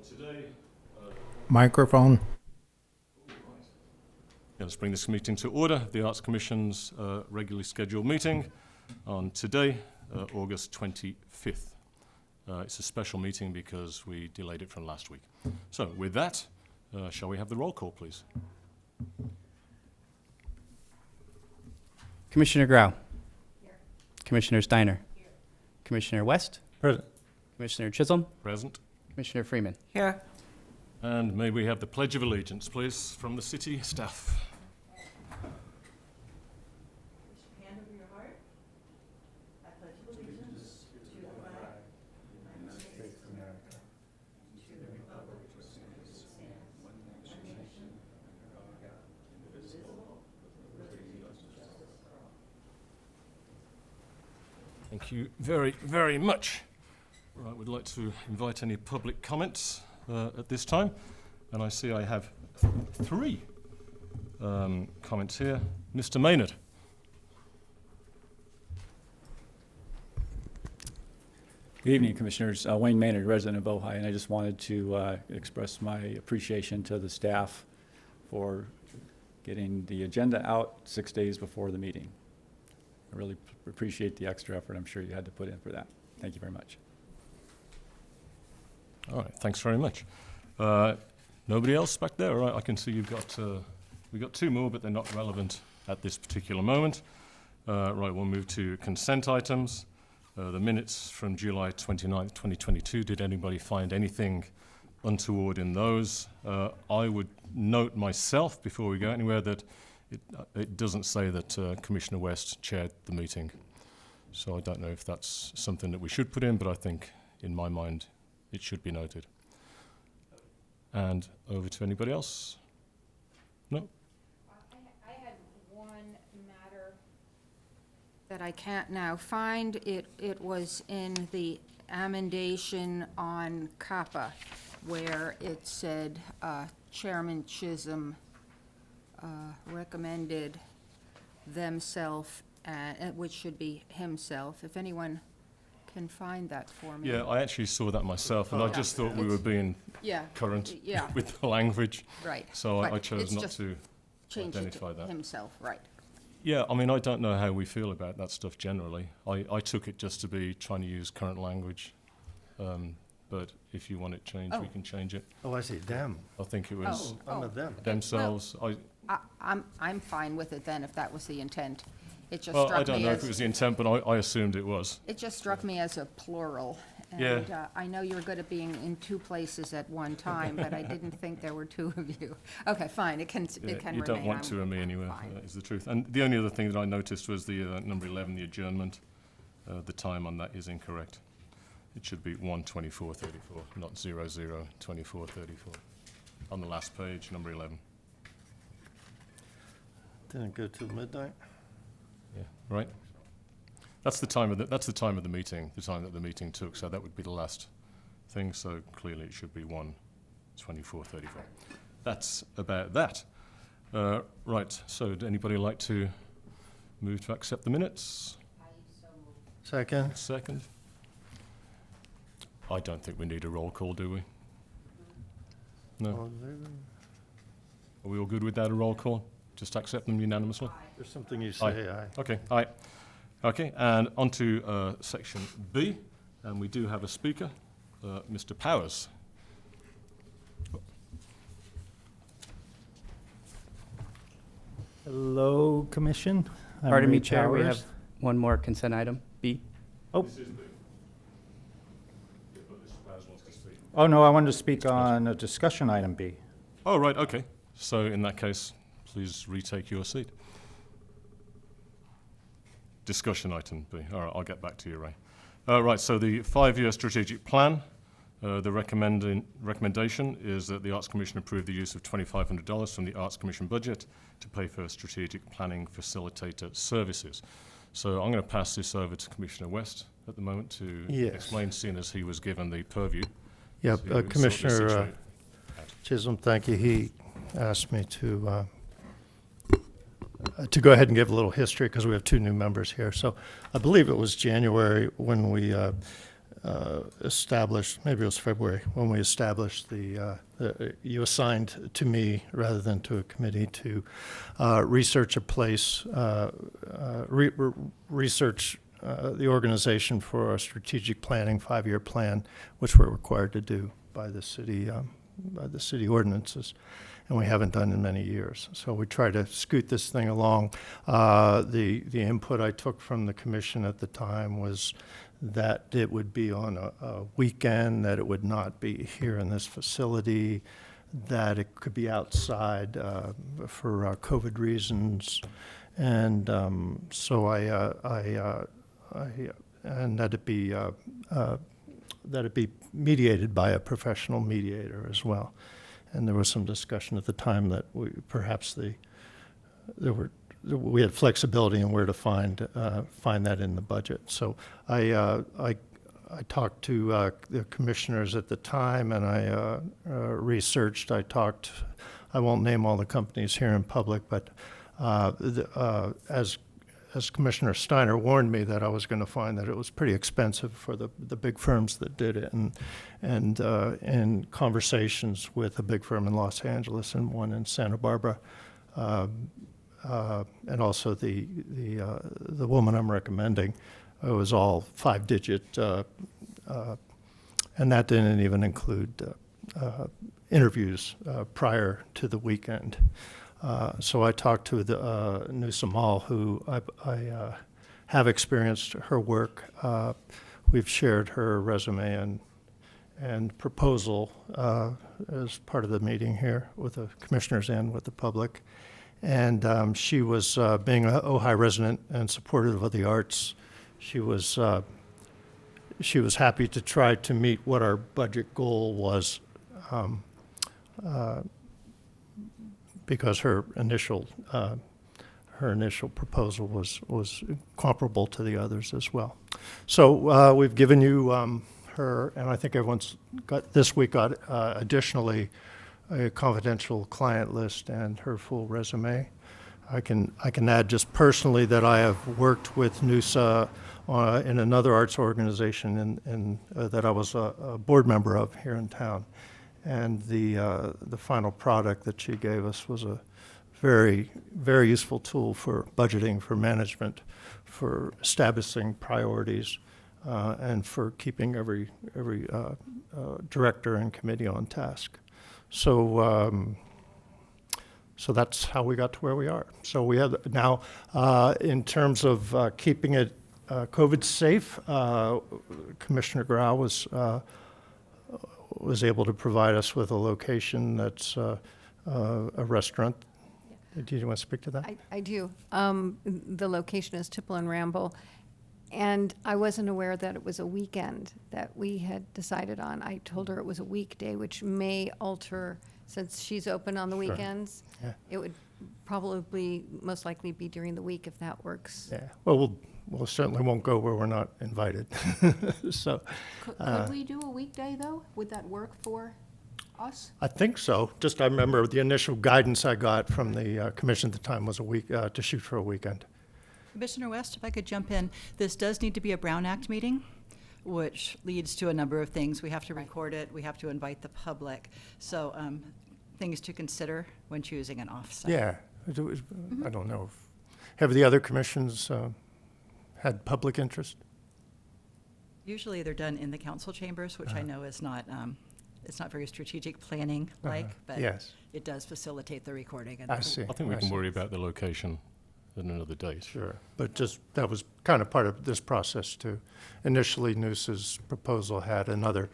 today. Microphone. Let's bring this meeting to order. The Arts Commission's regularly scheduled meeting on today, August 25th. It's a special meeting because we delayed it from last week. So with that, shall we have the roll call, please? Commissioner Grau. Here. Commissioner Steiner. Here. Commissioner West. Present. Commissioner Chisholm. Present. Commissioner Freeman. Here. And may we have the Pledge of Allegiance, please, from the city staff. Hand over your heart. I pledge allegiance to the flag of the United States of America, to the republic for which it stands, one nation, under God, indivisible, with liberty and justice for all. Thank you very, very much. Right, we'd like to invite any public comments at this time. And I see I have three comments here. Mr. Maynard. Good evening, Commissioners. Wayne Maynard, resident of Ojai, and I just wanted to express my appreciation to the staff for getting the agenda out 6 days before the meeting. I really appreciate the extra effort I'm sure you had to put in for that. Thank you very much. All right, thanks very much. Nobody else back there? All right, I can see you've got, we've got two more, but they're not relevant at this particular moment. Right, we'll move to consent items. The minutes from July 29th, 2022, did anybody find anything untoward in those? I would note myself, before we go anywhere, that it doesn't say that Commissioner West chaired the meeting. So I don't know if that's something that we should put in, but I think, in my mind, it should be noted. And over to anybody else? No? I had one matter that I can't now find. It was in the amendation on CAPA, where it said Chairman Chisholm recommended themselves, which should be himself. If anyone can find that for me. Yeah, I actually saw that myself, and I just thought we were being current with the language. Right. So But I chose it's not just to change it identify to that. himself, right. Yeah, I mean, I don't know how we feel about that stuff generally. I took it just to be trying to use current language. But if you want it changed, we can change it. Oh, I see. Them. I think it was I'm with them. themselves. I'm fine with it then, if that was the intent. It just Well, struck I don't me know as, if it was the intent, but I assumed it was. it just struck me as a plural. Yeah. And I know you're good at being in two places at one time, but I didn't think there were two of you. Okay, fine, it can Yeah, remain. you don't want two of me anywhere, fine. is the truth. And the only other thing that I noticed was the number 11, the adjournment. The time on that is incorrect. It should be 1:24:34, not 00:24:34. On the last page, number 11. Didn't go till midnight. Yeah, right. That's the time of the meeting, the time that the meeting took. So that would be the last thing. So clearly it should be 1:24:34. That's about that. Right. So would anybody like to move to accept the minutes? Second. Second. I don't think we need a roll call, do we? No. Are we all good without a roll call? Just accept them unanimously? There's something you say, aye. Okay, aye. Okay, and on to section B, and we do have a speaker, Mr. Powers. Hello, Commission. I'm Pardon me, Ray Chair, we have Powers. one more consent item, B. Oh. This is B. Yeah, but Mr. Powers wants to speak. Oh, no, I wanted to speak on a discussion item B. Oh, right, okay. So in that case, please retake your seat. Discussion item B. All right, I'll get back to you, Ray. Right, so the 5-year strategic plan, the recommendation is that the Arts Commission approve the use of $2,500 from the Arts Commission budget to pay for strategic planning facilitator services. So I'm going to pass this over to Commissioner West at the moment to explain, seeing as he was given the purview. Yep, to sort this Commissioner situation out. Chisholm, thank you. He asked me to go ahead and give a little history because we have two new members here. So I believe it was January when we established, maybe it was February, when we established you assigned to me rather than to a committee to research a place, research the organization for a strategic planning 5-year plan, which we're required to do by the city ordinances, and we haven't done in many years. So we try to scoot this thing along. The input I took from the commission at the time was that it would be on a weekend, that it would not be here in this facility, that it could be outside for COVID reasons, and so and that it be mediated by a professional mediator as well. And there was some discussion at the time that we had flexibility in where to find that in the budget. So I talked to the commissioners at the time, and I researched. I won't name all the companies here in public, but as Commissioner Steiner warned me that I was going to find that it was pretty expensive for the big firms that did it, and in conversations with a big firm in Los Angeles and one in Santa Barbara, and also the woman I'm recommending, it was all 5-digit, and that didn't even include interviews prior to the weekend. So I talked to Newsom Hall, who I have experienced her work. We've shared her resume and proposal as part of the meeting here with the commissioners and with the public. And she was, being an Ojai resident and supportive of the arts, she was happy to try to meet what our budget goal was, because her initial proposal was comparable to the others as well. So we've given you her, and I think everyone's got additionally a confidential client list and her full resume. I can add just personally that I have worked with NUSA in another arts organization that I was a board member of here in town. And the final product that she gave us was a very, very useful tool for budgeting, for management, for establishing priorities, and for keeping every director and committee on task. So that's how we got to where we are. So we have now, in terms of keeping it COVID safe, Commissioner Grau was able to provide us with a location that's a restaurant. Do you want to speak to that? I do. The location is Tipple and Ramble, and I wasn't aware that it was a weekend that we had decided on. I told her it was a weekday, which may alter, since she's open on the Sure. weekends. Yeah. It would probably most likely be during the week if that works. Yeah. Well, we'll certainly won't go where we're not invited. So Could we do a weekday, though? Would that work for us? I think so. Just I remember the initial guidance I got from the commission at the time was a week to shoot for a weekend. Commissioner West, if I could jump in, this does need to be a Brown Act meeting, which leads to a number of things. We have to record it, we have to invite the public. So things to consider when choosing an offsite. Yeah. I don't know. Have the other commissions had public interest? Usually they're done in the council chambers, which I know is not, it's not very strategic planning like, but Yes. it does facilitate the recording. And I see. I think we can worry about the location at another date. Sure, but just, that was kind of part of this process too. Initially, Noosa's proposal had another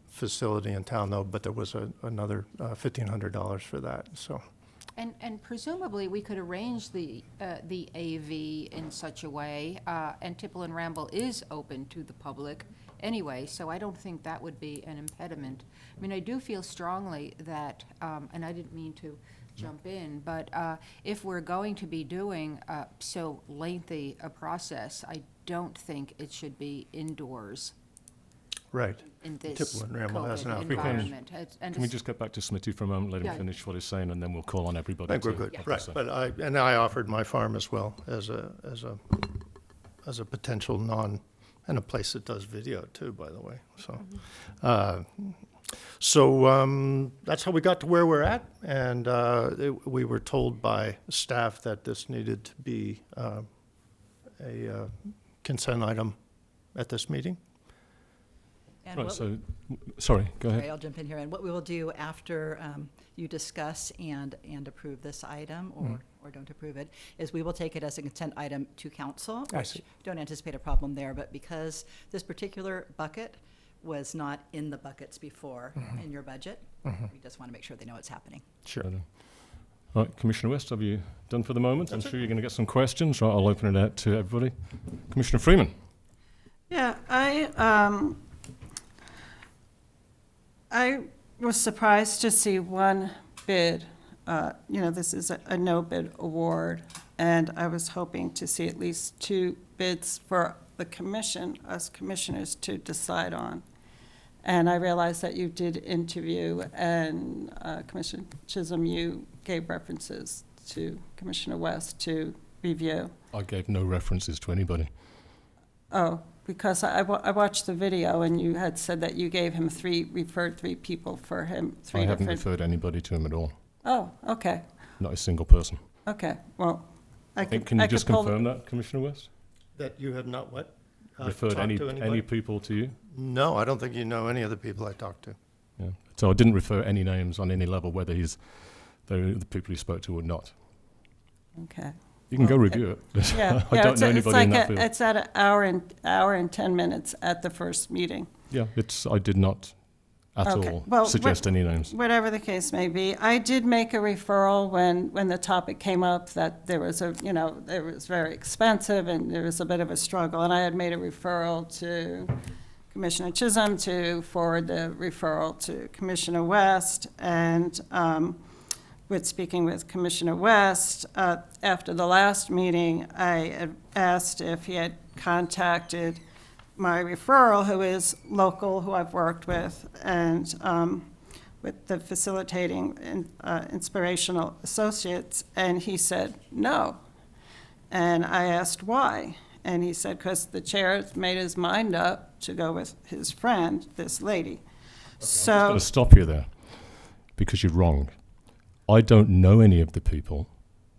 facility in town though, but there was another $1,500 for that, so. And presumably, we could arrange the AV in such a way, and Tipple and Ramble is open to the public anyway, so I don't think that would be an impediment. I mean, I do feel strongly that, and I didn't mean to jump in, but if we're going to be doing so lengthy a process, I don't think it should be indoors Right. in this Tipple and Ramble has an COVID outdoor. environment. Can we just get back to Smitty for a moment, let him Yeah. finish what he's saying, and then we'll call on I everybody think to we're good, have right, their say. but I offered my farm as well as a potential and a place that does video too, by the way. So, Mm-hmm. that's how we got to where we're at, and we were told by staff that this needed to be a consent item at this meeting. And Right, what so, sorry, go ahead. Sorry, I'll jump in here. And what we will do after you discuss and approve this item, or don't approve it, is we will take it as a consent item to council. I which see. Don't anticipate a problem there, but because this particular bucket was not in the buckets before in your budget, we just want to make sure they know what's happening. Sure. All right, Commissioner West, have you done for the moment? I'm sure you're going to get some questions. Right, I'll open it out to everybody. Commissioner Freeman. Yeah, I was surprised to see one bid. This is a no-bid award, and I was hoping to see at least 2 bids for the commission, us commissioners, to decide on. And I realized that you did interview, and Commissioner Chisholm, you gave references to Commissioner West to review. I gave no references to anybody. Oh, because I watched the video, and you had said that you gave him referred 3 people for him, 3 I haven't different. referred anybody to him at all. Oh, okay, Not a single person. okay, well, I could. Can you I just could pull the- confirm that, Commissioner West? That you have not what? Referred talked any to anybody? people to you? No, I don't think you know any of the people I talked to. Yeah. So I didn't refer any names on any level, whether they're the people he spoke to or not. Okay. You can go Well, review it. Yeah, I yeah, don't it's know a- anybody in that It's field. like, it's at an hour and 10 minutes at the first meeting. Yeah, I did not at Okay. all Well, suggest any names. Whatever the case may be, I did make a referral when the topic came up that there was it was very expensive and there was a bit of a struggle, and I had made a referral to Commissioner Chisholm to forward the referral to Commissioner West, and with speaking with Commissioner West, after the last meeting, I had asked if he had contacted my referral, who is local, who I've worked with, and with the facilitating Inspirational Associates, and he said no. And I asked why, and he said because the chair made his mind up to go with his friend, this lady. I'm So, going to stop you there because you're wrong. I don't know any of the people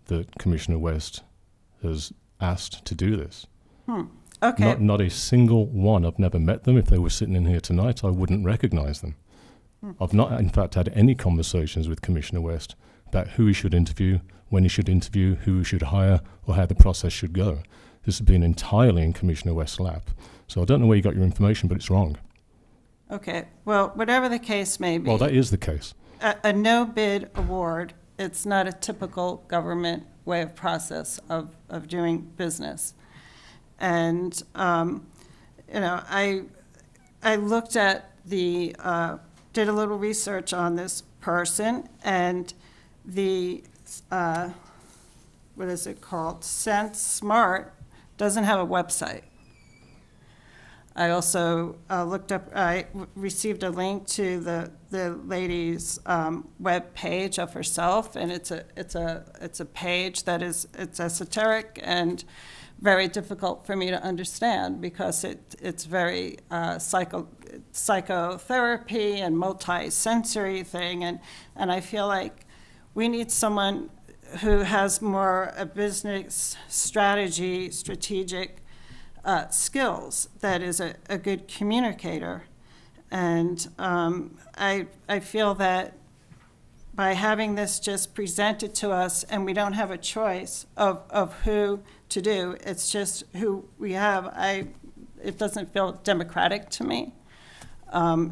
that Commissioner West has asked to do this. okay, Not a single one. I've never met them. If they were sitting in here tonight, I wouldn't recognize them. I've not, in fact, had any conversations with Commissioner West about who he should interview, when he should interview, who he should hire, or how the process should go. This has been entirely in Commissioner West's lap. So I don't know where you got your information, but it's wrong. okay, well, whatever the case may be. Well, that is the case. A no-bid award, it's not a typical government way of process of doing business. And, I looked at did a little research on this person, and the, what is it called? Sense Smart doesn't have a website. I also received a link to the lady's web page of herself, and it's a page that it's esoteric and very difficult for me to understand because it's very psychotherapy and multi-sensory thing, and I feel like we need someone who has more a business strategic skills, that is a good communicator. And I feel that by having this just presented to us and we don't have a choice of who to do, it's just who we have, it doesn't feel democratic to me. I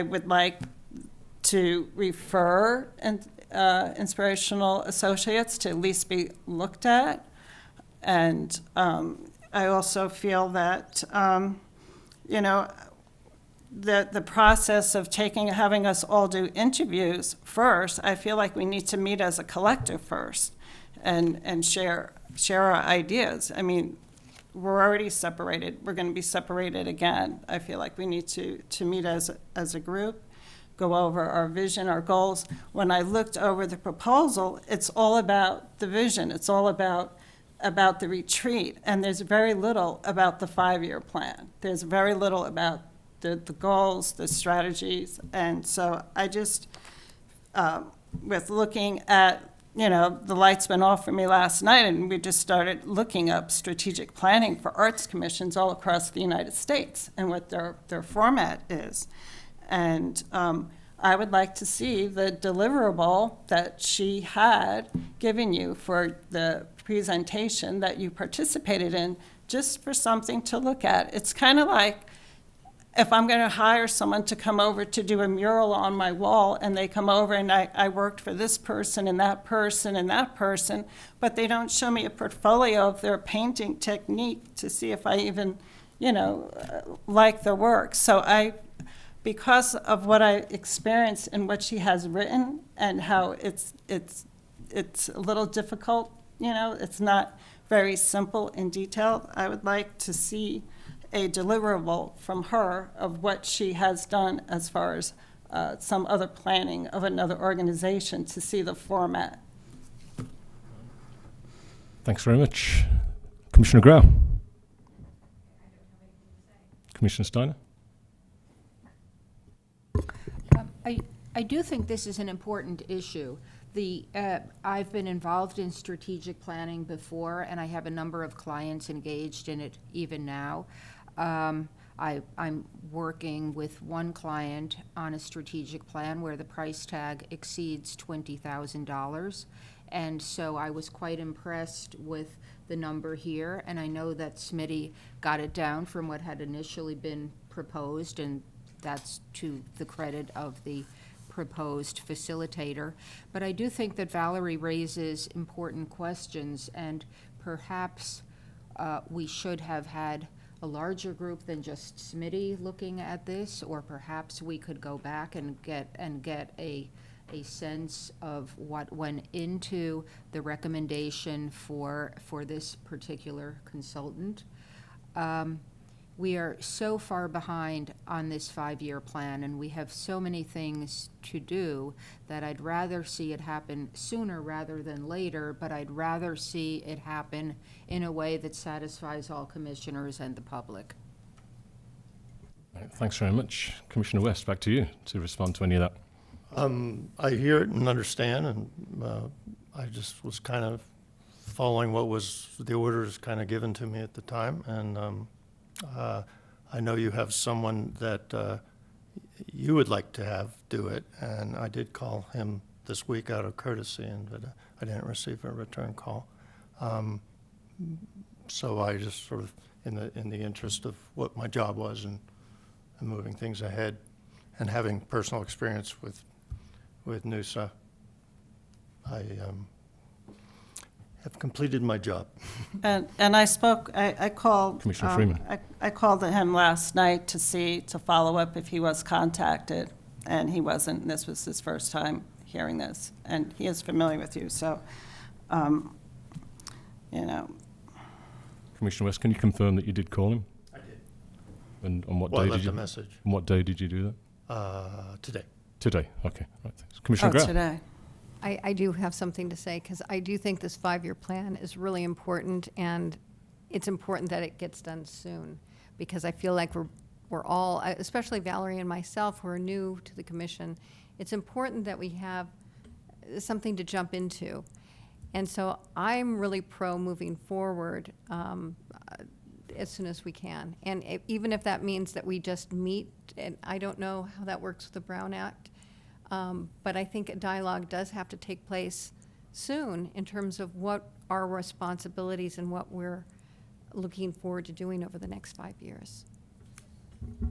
would like to refer Inspirational Associates to at least be looked at. And I also feel that, the process of having us all do interviews first, I feel like we need to meet as a collective first and share our ideas. I mean, we're already separated. We're going to be separated again. I feel like we need to meet as a group, go over our vision, our goals. When I looked over the proposal, it's all about the vision. It's all about about the retreat, and there's very little about the 5-year plan. There's very little about the goals, the strategies, and so I just, with looking at, the light's been off for me last night, and we just started looking up strategic planning for arts commissions all across the United States and what their format is. And I would like to see the deliverable that she had given you for the presentation that you participated in, just for something to look at. It's kind of like if I'm going to hire someone to come over to do a mural on my wall, and they come over and I worked for this person and that person and that person, but they don't show me a portfolio of their painting technique to see if I even, like their work. So because of what I experienced and what she has written and how it's a little difficult, it's not very simple and detailed, I would like to see a deliverable from her of what she has done as far as some other planning of another organization to see the format. Thanks very much. Commissioner Grau. Commissioner Steiner. I do think this is an important issue. I've been involved in strategic planning before, and I have a number of clients engaged in it even now. I'm working with one client on a strategic plan where the price tag exceeds $20,000. And so I was quite impressed with the number here, and I know that Smitty got it down from what had initially been proposed, and that's to the credit of the proposed facilitator. But I do think that Valerie raises important questions, and perhaps we should have had a larger group than just Smitty looking at this, or perhaps we could go back and get a sense of what went into the recommendation for this particular consultant. We are so far behind on this 5-year plan, and we have so many things to do that I'd rather see it happen sooner rather than later, but I'd rather see it happen in a way that satisfies all commissioners and the public. Right, thanks very much. Commissioner West, back to you to respond to any of that. I hear it and understand, and I just was kind of following what was the orders kind of given to me at the time, and I know you have someone that you would like to have do it, and I did call him this week out of courtesy, but I didn't receive a return call. So I just sort of, in the interest of what my job was and moving things ahead, and having personal experience with NUSA, I have completed my job. And I called. Commissioner Freeman. I called him last night to follow up if he was contacted, and he wasn't. This was his first time hearing this, and he is familiar with you, so, Commissioner West, can you confirm that you did call him? I did. And on what Well, I day did left you? a message. On what day did you do Today. that? Today. Okay. Right. Thanks. Commissioner Grau. today. I do have something to say, because I do think this 5-year plan is really important, and it's important that it gets done soon, because I feel like we're all, especially Valerie and myself, who are new to the commission, it's important that we have something to jump into. And so I'm really pro moving forward as soon as we can. And even if that means that we just meet, and I don't know how that works with the Brown Act, but I think a dialogue does have to take place soon in terms of what our responsibilities and what we're looking forward to doing over the next 5 years.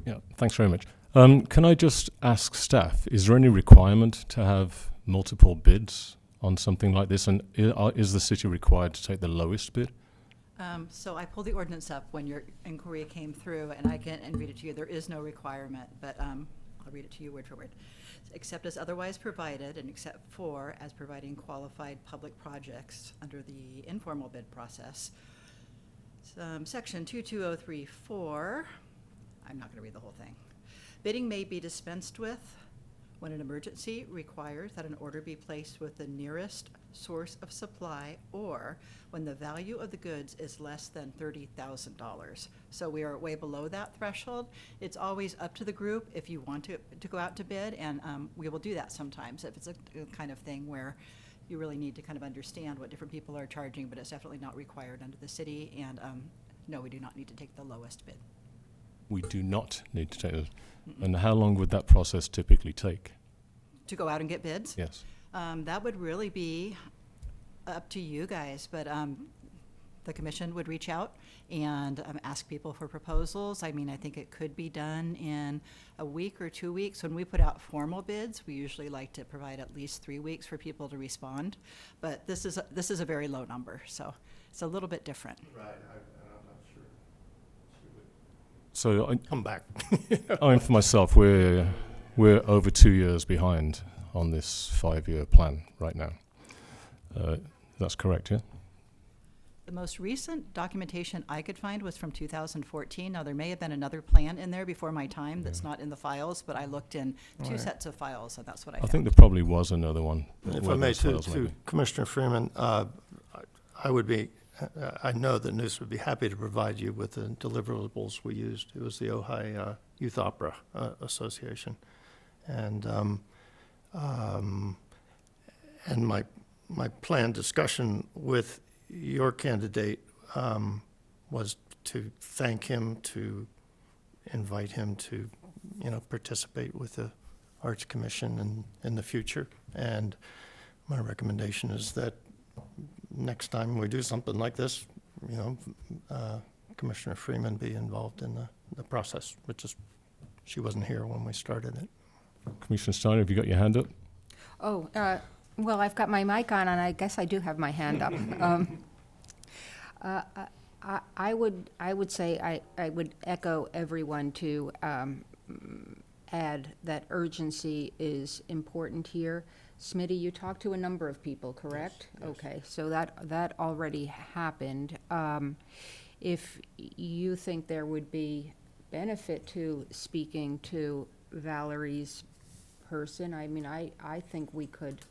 Yeah, thanks very much. Can I just ask staff, is there any requirement to have multiple bids on something like this? And is the city required to take the lowest bid? So I pulled the ordinance up when your inquiry came through, and I can read it to you. There is no requirement, but I'll read it to you word for word. Except as otherwise provided, and except for as providing qualified public projects under the informal bid process. Section 22034, I'm not going to read the whole thing. Bidding may be dispensed with when an emergency requires that an order be placed with the nearest source of supply, or when the value of the goods is less than $30,000. So we are way below that threshold. It's always up to the group if you want to go out to bid, and we will do that sometimes if it's a kind of thing where you really need to kind of understand what different people are charging, but it's definitely not required under the city, and no, we do not need to take the lowest bid. We do not need to take those. And how long would that process typically take? To go out and get bids? Yes. That would really be up to you guys, but the commission would reach out and ask people for proposals. I mean, I think it could be done in a week or 2 weeks. When we put out formal bids, we usually like to provide at least 3 weeks for people to respond. But this is a very low number, so it's a little bit different. Right, I'm not sure. So Come back. I mean, for myself, we're over 2 years behind on this 5-year plan right now. That's correct, yeah? The most recent documentation I could find was from 2014. Now, there may have been another plan in there before my time that's not in the files, but I looked in two Right. sets of files, and that's what I I found. think there probably was another one. If where I may, those files may to be. Commissioner Freeman, I would be, I know that NOOS would be happy to provide you with the deliverables we used. It was the Ojai Youth Opera Association. And my planned discussion with your candidate was to thank him, to invite him to, participate with the Arts Commission in the future. And my recommendation is that next time we do something like this, Commissioner Freeman be involved in the process, which is, she wasn't here when we started it. Commissioner Steiner, have you got your hand up? Oh, well, I've got my mic on, and I guess I do have my hand up. I would say I would echo everyone to add that urgency is important here. Smitty, you talked to a number of people, correct? Yes. Okay, so that already happened. If you think there would be benefit to speaking to Valerie's person, I mean, I think we could,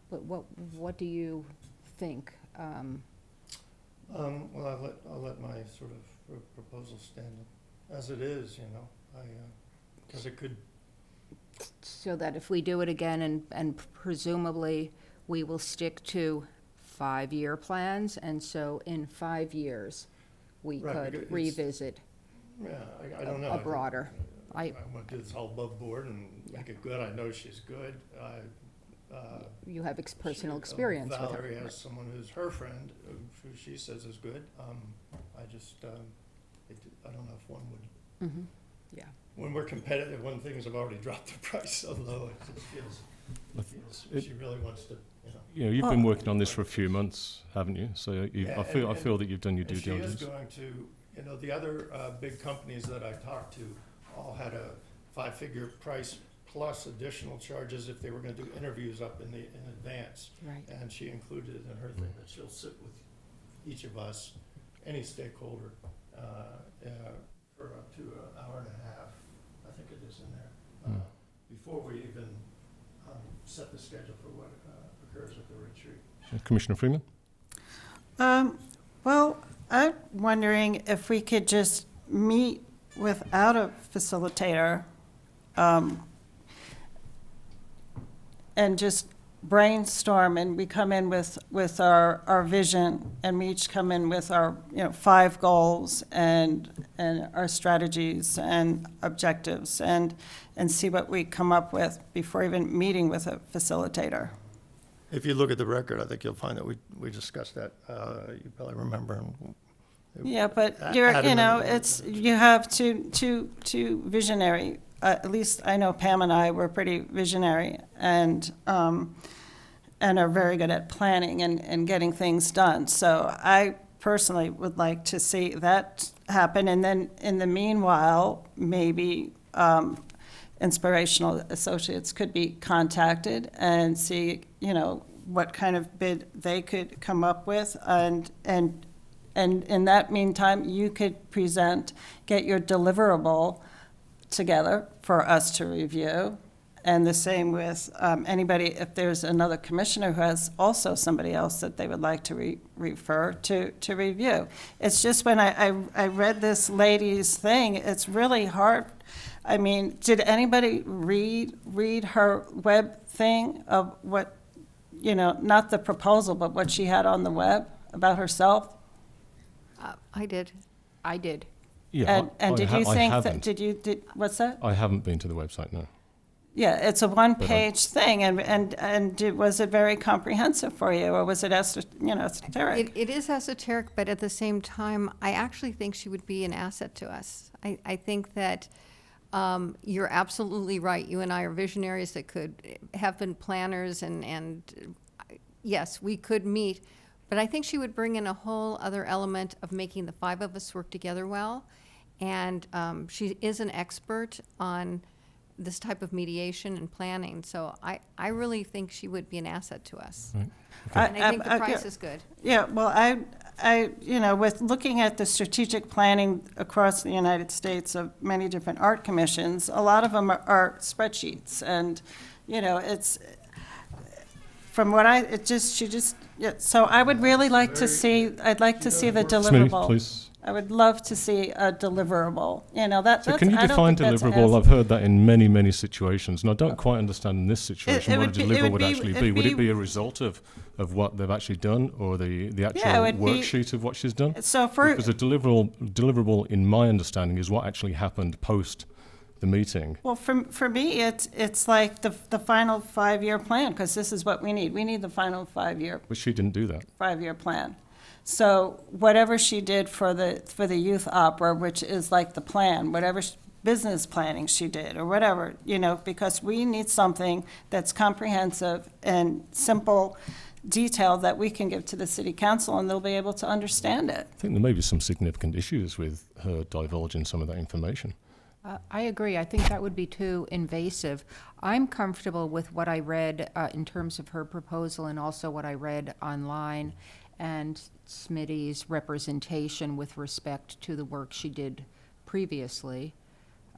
but what do you think? Well, I'll let my sort of proposal stand as it is, because it could. So that if we do it again, and presumably we will stick to 5-year plans, and so in 5 years, we Right, could because it's- revisit Yeah, I don't know. a broader. I want to do this all above board and make it good. I know she's good. You have personal experience with her. Valerie has someone who's her friend, who she says is good. I don't know if one would. Mhm. Yeah. When we're competitive, when things have already dropped the price so low, it just feels she really wants to, You've been working on this for a few months, haven't you? So Yeah, I feel that you've done your due And she is diligence. going to, the other big companies that I talked to all had a 5-figure price plus additional charges if they were gonna do interviews up in advance. Right. And she included it in her thing that she'll sit with each of us, any stakeholder, for up to an hour and a half, I think it is in there, before we even set the schedule for what occurs at the retreat. Commissioner Freeman? Well, I'm wondering if we could just meet without a facilitator, and just brainstorm, and we come in with our vision, and we each come in with our, 5 goals and our strategies and objectives, and see what we come up with before even meeting with a facilitator. If you look at the record, I think you'll find that we discussed that. You probably remember. Yeah, but Adam and- it's, you have two visionary, at least I know Pam and I were pretty visionary, and are very good at planning and getting things done. So I personally would like to see that happen, and then in the meanwhile, maybe Inspirational Associates could be contacted and see, what kind of bid they could come up with, and in that meantime, you could get your deliverable together for us to review, And the same with anybody, if there's another commissioner who has also somebody else that they would like to refer to review. It's just when I read this lady's thing, it's really hard. I mean, did anybody read her web thing of what, you know, not the proposal, but what she had on the web about herself? I did. I did. Yeah, And did you I think haven't. that, what's that? I haven't been to the website, no. Yeah, it's a one-page thing, was it very comprehensive for you, or was it esoteric? It is esoteric, but at the same time, I actually think she would be an asset to us. I think that you're absolutely right. You and I are visionaries that could have been planners, and yes, we could meet. But I think she would bring in a whole other element of making the five of us work together well. And she is an expert on this type of mediation and planning. So I really think she would be an asset to us. Right. And I think the price is good. Yeah, well, I, you know, with looking at the strategic planning across the United States of many different art commissions, a lot of them are spreadsheets, and, you know, it's, from what yeah, so I would really like to see, I'd like to see the Smitty, deliverable. please. I would love to see a deliverable, you know, So can you define deliverable? I've heard that in many, many situations, and I don't quite understand in this situation it what a would be- it deliverable would would be- actually it'd be. Would be- it be a result of what they've actually done, or the actual Yeah, it would be- worksheet of what she's done? So for, Because a deliverable, in my understanding, is what actually happened post the meeting. well, for me, it's like the final 5-year plan, because this is what we need. We need the final 5-year But she didn't do that. 5-year plan. So whatever she did for the youth opera, which is like the plan, whatever business planning she did, or whatever, you know, because we need something that's comprehensive and simple, detailed, that we can give to the city council, and they'll be able to understand it. I think there may be some significant issues with her divulging some of that information. I agree. I think that would be too invasive. I'm comfortable with what I read in terms of her proposal, and also what I read online, and Smitty's representation with respect to the work she did previously.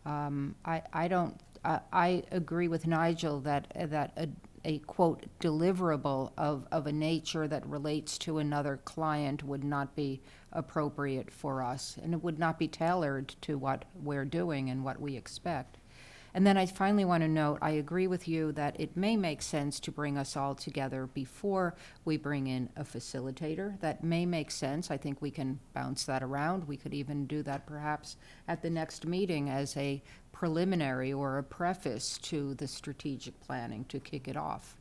I agree with Nigel that a quote deliverable of a nature that relates to another client would not be appropriate for us, and it would not be tailored to what we're doing and what we expect. And then I finally want to note, I agree with you that it may make sense to bring us all together before we bring in a facilitator. That may make sense. I think we can bounce that around. We could even do that perhaps at the next meeting as a preliminary or a preface to the strategic planning to kick it off.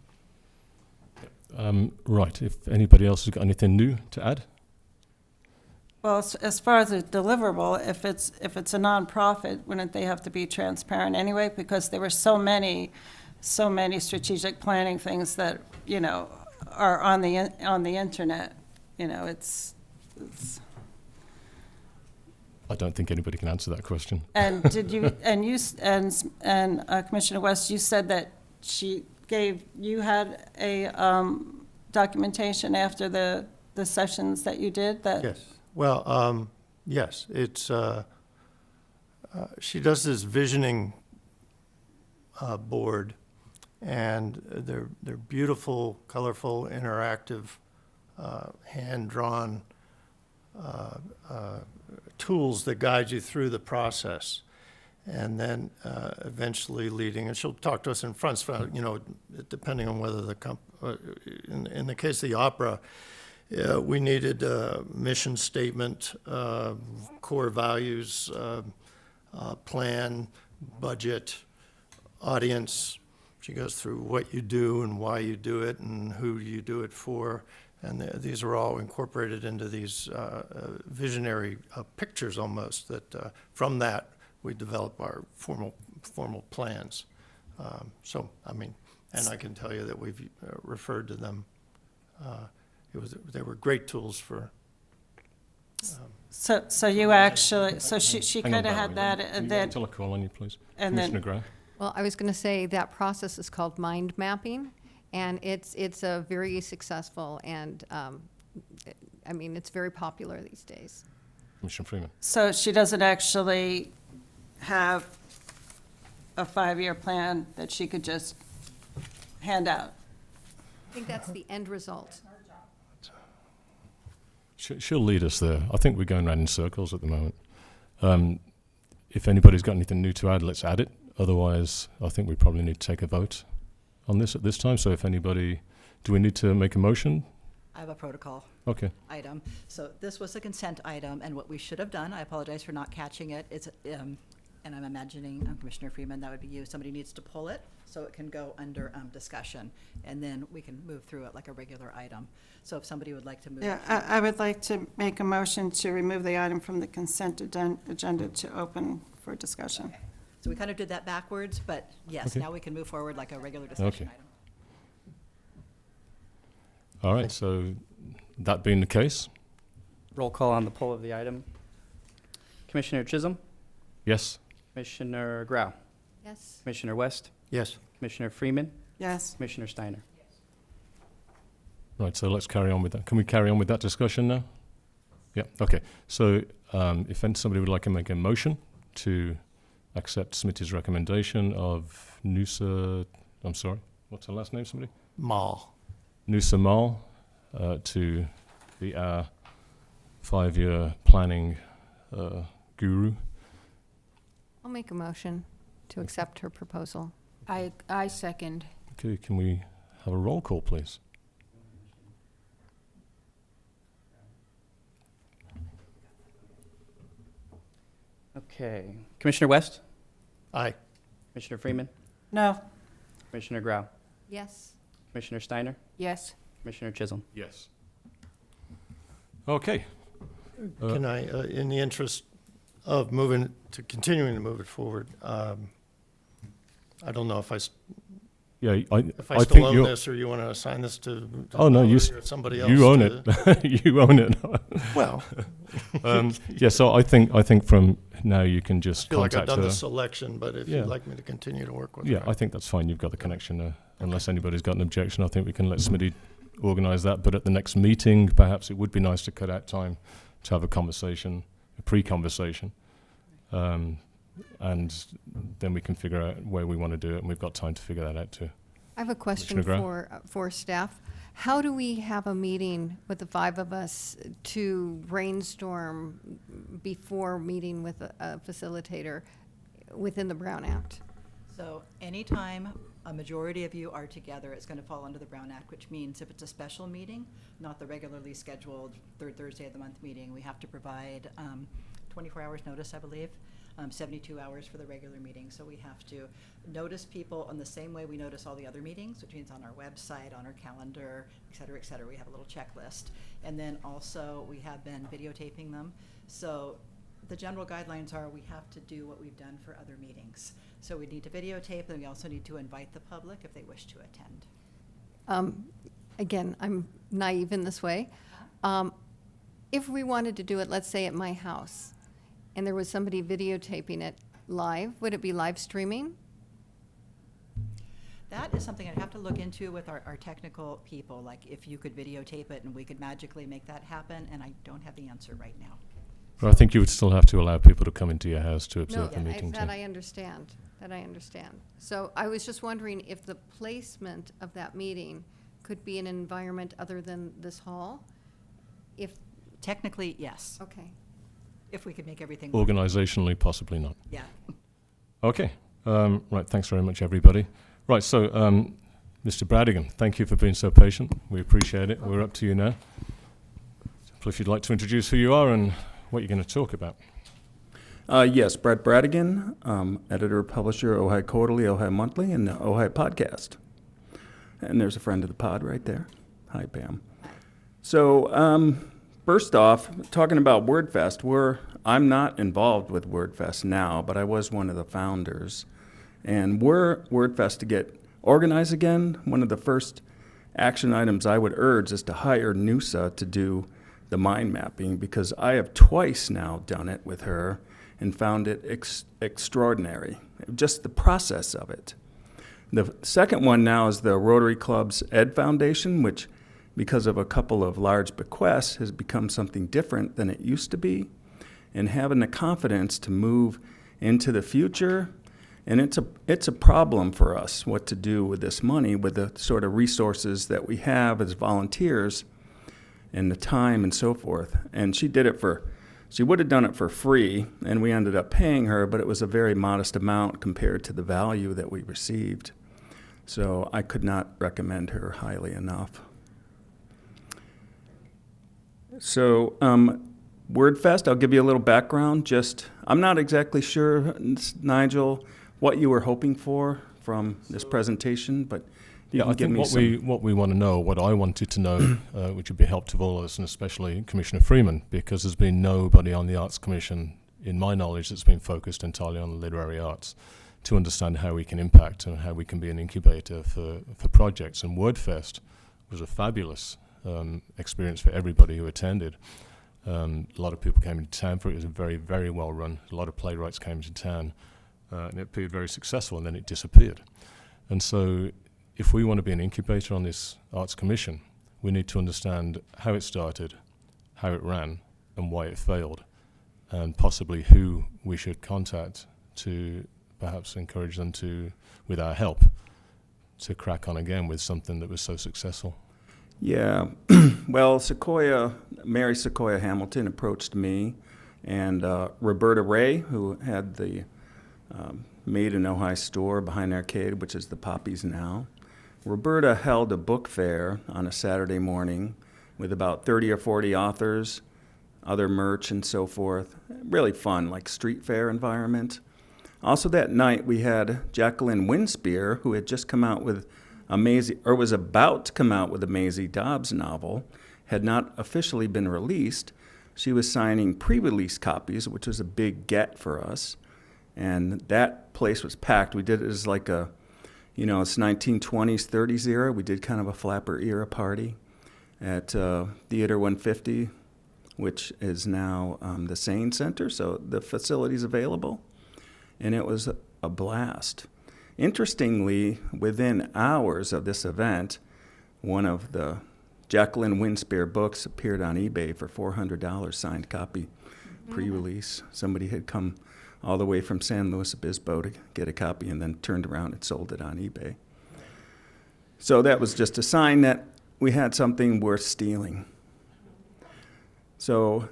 Right, if anybody else has got anything new to add? Well, as far as a deliverable, if it's a nonprofit, wouldn't they have to be transparent anyway? Because there were so many strategic planning things that, you know, are on the internet. You know, it's I don't think anybody can answer that question. And did you and Commissioner West, you said that you had a documentation after the sessions that you did that. Yes. Well, yes, it's, she does this visioning board, and they're beautiful, colorful, interactive, hand-drawn tools that guide you through the process, and then eventually leading, and she'll talk to us in front, so, you know, depending on whether in the case of the opera, we needed a mission statement, core values, plan, budget, audience. She goes through what you do and why you do it and who you do it for. And these are all incorporated into these visionary pictures almost that from that we develop our formal plans. So, I mean, and I can tell you that we've referred to them. They were great tools for. So you actually, so she Hang on, kind of had Valerie, that, will and you then, until I call on you, please. and then- Commissioner Gray? Well, I was going to say that process is called mind mapping, and it's a very successful, and I mean, it's very popular these days. Commissioner Freeman? so she doesn't actually have a 5-year plan that she could just hand out. I think that's the end result. She'll lead us there. I think we're going round in circles at the moment. If anybody's got anything new to add, let's add it. Otherwise, I think we probably need to take a vote on this at this time. So if anybody, do we need to make a motion? I have a protocol Okay. item. So this was a consent item, and what we should have done, I apologize for not catching it, it's, and I'm imagining, Commissioner Freeman, that would be you, somebody needs to pull it so it can go under discussion, and then we can move through it like a regular item. So if somebody would like to move. Yeah, I would like to make a motion to remove the item from the consent agenda to open for discussion. So we kind of did that backwards, but yes, Okay. now we can move forward like a regular discussion Okay. item. All right. So that being the case, Roll call on the pull of the item. Commissioner Chisholm, yes. Commissioner Grau, Yes? Commissioner West, Yes. Commissioner Freeman, Yes. Commissioner Steiner. Right, so let's carry on with that. Can we carry on with that discussion now? Yeah, okay. So if somebody would like to make a motion to accept Smitty's recommendation of Noosa, I'm sorry, what's her last name, somebody? Mal. Noosa Mal to be our 5-year planning guru. I'll make a motion to accept her proposal. I second. Okay, can we have a roll call, please? Okay. Commissioner West, Aye. Commissioner Freeman, No. Commissioner Grau, Yes? Commissioner Steiner, Yes. Commissioner Chisholm. Yes. Okay. Can I, in the interest of continuing to move it forward, I don't know if I Yeah, if I I still think own you're. this, or you want to assign this to Oh, no, Valerie or somebody else. You own to- it. You own it. Well, Yeah, so I think from now you can I just feel like I've contact done her. the selection, but if Yeah. you'd like me to continue to work with Yeah, her. I think that's fine. You've got the connection there. Unless anybody's got an objection, I think we can let Smitty organise that. But at the next meeting, perhaps it would be nice to cut out time to have a conversation, a pre-conversation. And then we can figure out where we want to do it, and we've got time to figure that out too. I have a question Commissioner for staff. How do we have a meeting with the 5 of us to brainstorm before meeting with a facilitator within the Brown Act? So anytime a majority of you are together, it's going to fall under the Brown Act, which means if it's a special meeting, not the regularly scheduled third Thursday of the month meeting, we have to provide 24 hours notice, I believe, 72 hours for the regular meeting. So we have to notice people in the same way we notice all the other meetings, which means on our website, on our calendar, et cetera, et cetera. We have a little checklist. And then also we have been videotaping them. So the general guidelines are we have to do what we've done for other meetings. So we need to videotape, and we also need to invite the public if they wish to attend. Again, I'm naive in this way. If we wanted to do it, let's say at my house, and there was somebody videotaping it live, would it be live streaming? That is something I'd have to look into with our technical people, like if you could videotape it and we could magically make that happen, and I don't have the answer right now. But I think you would still have to allow people to come into your house to observe the No, meeting too. that I understand, that I understand. So I was just wondering if the placement of that meeting could be an environment other than this hall? If, Technically, yes, okay. if we could make everything work. Organisationally, possibly not. Yeah. Okay. Right, thanks very much, everybody. Right, so, Mr. Bradigan, thank you for being so patient. We appreciate it. We're up to you now. So if you'd like to introduce who you are and what you're going to talk about. Yes, Brett Bradigan, editor, publisher, Ojai Quarterly, Ojai Monthly, and the Ojai Podcast. And there's a friend of the pod right there. Hi, Pam. So, first off, talking about WordFest, I'm not involved with WordFest now, but I was one of the founders. And were WordFest to get organized again, one of the first action items I would urge is to hire Noosa to do the mind mapping, because I have twice now done it with her and found it extraordinary, just the process of it. The second one now is the Rotary Club's Ed Foundation, which, because of a couple of large bequests, has become something different than it used to be. And having the confidence to move into the future And it's a problem for us what to do with this money, with the sort of resources that we have as volunteers and the time and so forth. And she would have done it for free, and we ended up paying her, but it was a very modest amount compared to the value that we received. So I could not recommend her highly enough. So WordFest, I'll give you a little background. I'm not exactly sure, Nigel, what you were hoping for from this presentation, but you can I give think me what we want to know, what I wanted to know, which would be helpful to all of us, and especially Commissioner Freeman, because there's been nobody on the Arts Commission, in my knowledge, that's been focused entirely on the literary arts, to understand how we can impact and how we can be an incubator for projects. And WordFest was a fabulous experience for everybody who attended. A lot of people came into town for it. It was a very, very well run. A lot of playwrights came into town, and it appeared very successful, and then it disappeared. And so if we want to be an incubator on this Arts Commission, we need to understand how it started, how it ran, and why it failed, and possibly who we should contact to perhaps encourage them to, with our help, to crack on again with something that was so successful. Yeah, well, Mary Sequoia Hamilton approached me, and Roberta Ray, who had the Made in Ojai store behind the arcade, which is the Poppies now. Roberta held a book fair on a Saturday morning with about 30 or 40 authors, other merch and so forth. Really fun, like street fair environment. Also that night we had Jacqueline Winspear, who had just come out with was about to come out with a Maisie Dobbs novel, had not officially been released. She was signing pre-release copies, which was a big get for us. And that place was packed. We did it as like it's 1920s, 30s era. We did kind of a flapper era party at Theater 150, which is now the Sane Center, so the facility's available. And it was a blast. Interestingly, within hours of this event, one of the Jacqueline Winspear books appeared on eBay for $400, signed copy, pre-release. Somebody had come all the way from San Luis Obispo to get a copy and then turned around and sold it on eBay. So that was just a sign that we had something worth stealing. So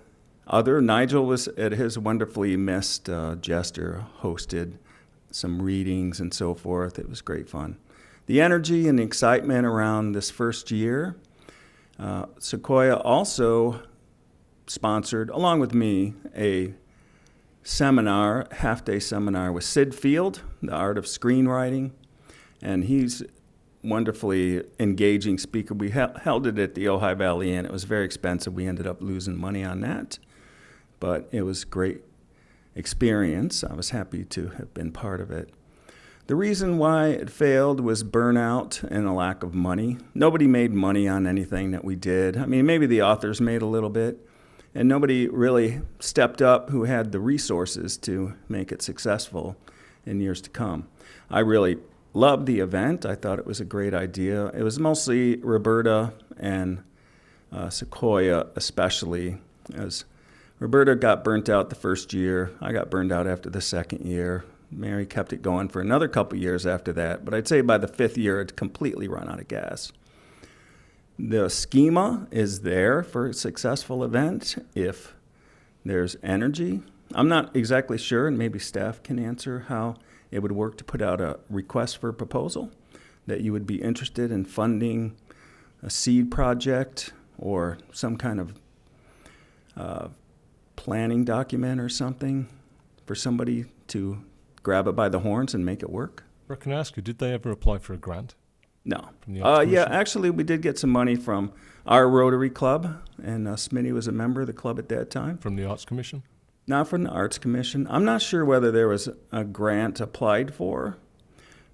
Nigel was at his wonderfully missed Jester, hosted some readings and so forth. It was great fun. The energy and the excitement around this first year. Sequoia also sponsored, along with me, a seminar, half-day seminar with Sid Field, the art of screenwriting, and he's wonderfully engaging speaker. We held it at the Ojai Valley Inn. It was very expensive. We ended up losing money on that, but it was great experience. I was happy to have been part of it. The reason why it failed was burnout and a lack of money. Nobody made money on anything that we did. I mean, maybe the authors made a little bit, and nobody really stepped up who had the resources to make it successful in years to come. I really loved the event. I thought it was a great idea. It was mostly Roberta and Sequoia especially, as Roberta got burnt out the first year. I got burned out after the second year. Mary kept it going for another couple years after that, but I'd say by the fifth year, it completely run out of gas. The schema is there for a successful event if there's energy. I'm not exactly sure, and maybe staff can answer how it would work to put out a request for a proposal, that you would be interested in funding a seed project or some kind of planning document or something for somebody to grab it by the horns and make it work? Can I ask you, did they ever apply for a grant? No. From the Arts Yeah, Commission? actually, we did get some money from our Rotary Club, and Smitty was a member of the club at that time. From the Arts Commission? Not from the Arts Commission. I'm not sure whether there was a grant applied for,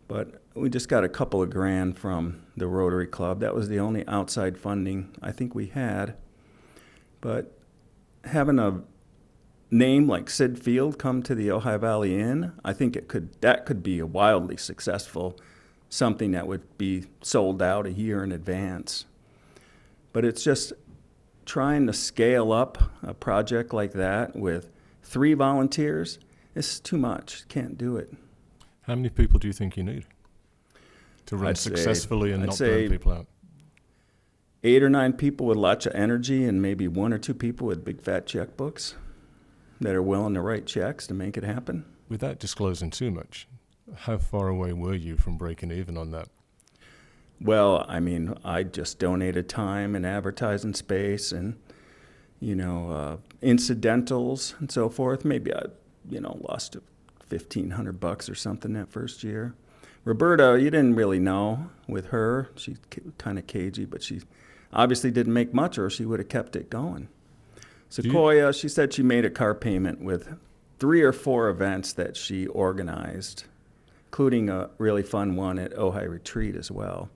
but we just got a couple of grand from the Rotary Club. That was the only outside funding I think we had. But having a name like Sid Field come to the Ojai Valley Inn, I think that could be a wildly successful, something that would be sold out a year in advance. But it's just trying to scale up a project like that with 3 volunteers. It's too much. Can't do it. How many people do you think you need to run I'd say- successfully and I'd not say- burn people out? 8 or 9 people with lots of energy and maybe 1 or 2 people with big fat checkbooks that are willing to write checks to make it happen. Without disclosing too much, how far away were you from breaking even on that? Well, I mean, I just donated time and advertising space and, incidentals and so forth. Maybe I, lost $1,500 or something that first year. Roberta, you didn't really know with her. She's kind of cagey, but she obviously didn't make much or she would have kept it going. Sequoia, she said she made a car payment with 3 or 4 events that she organized, including a really fun one at Ojai Retreat as well.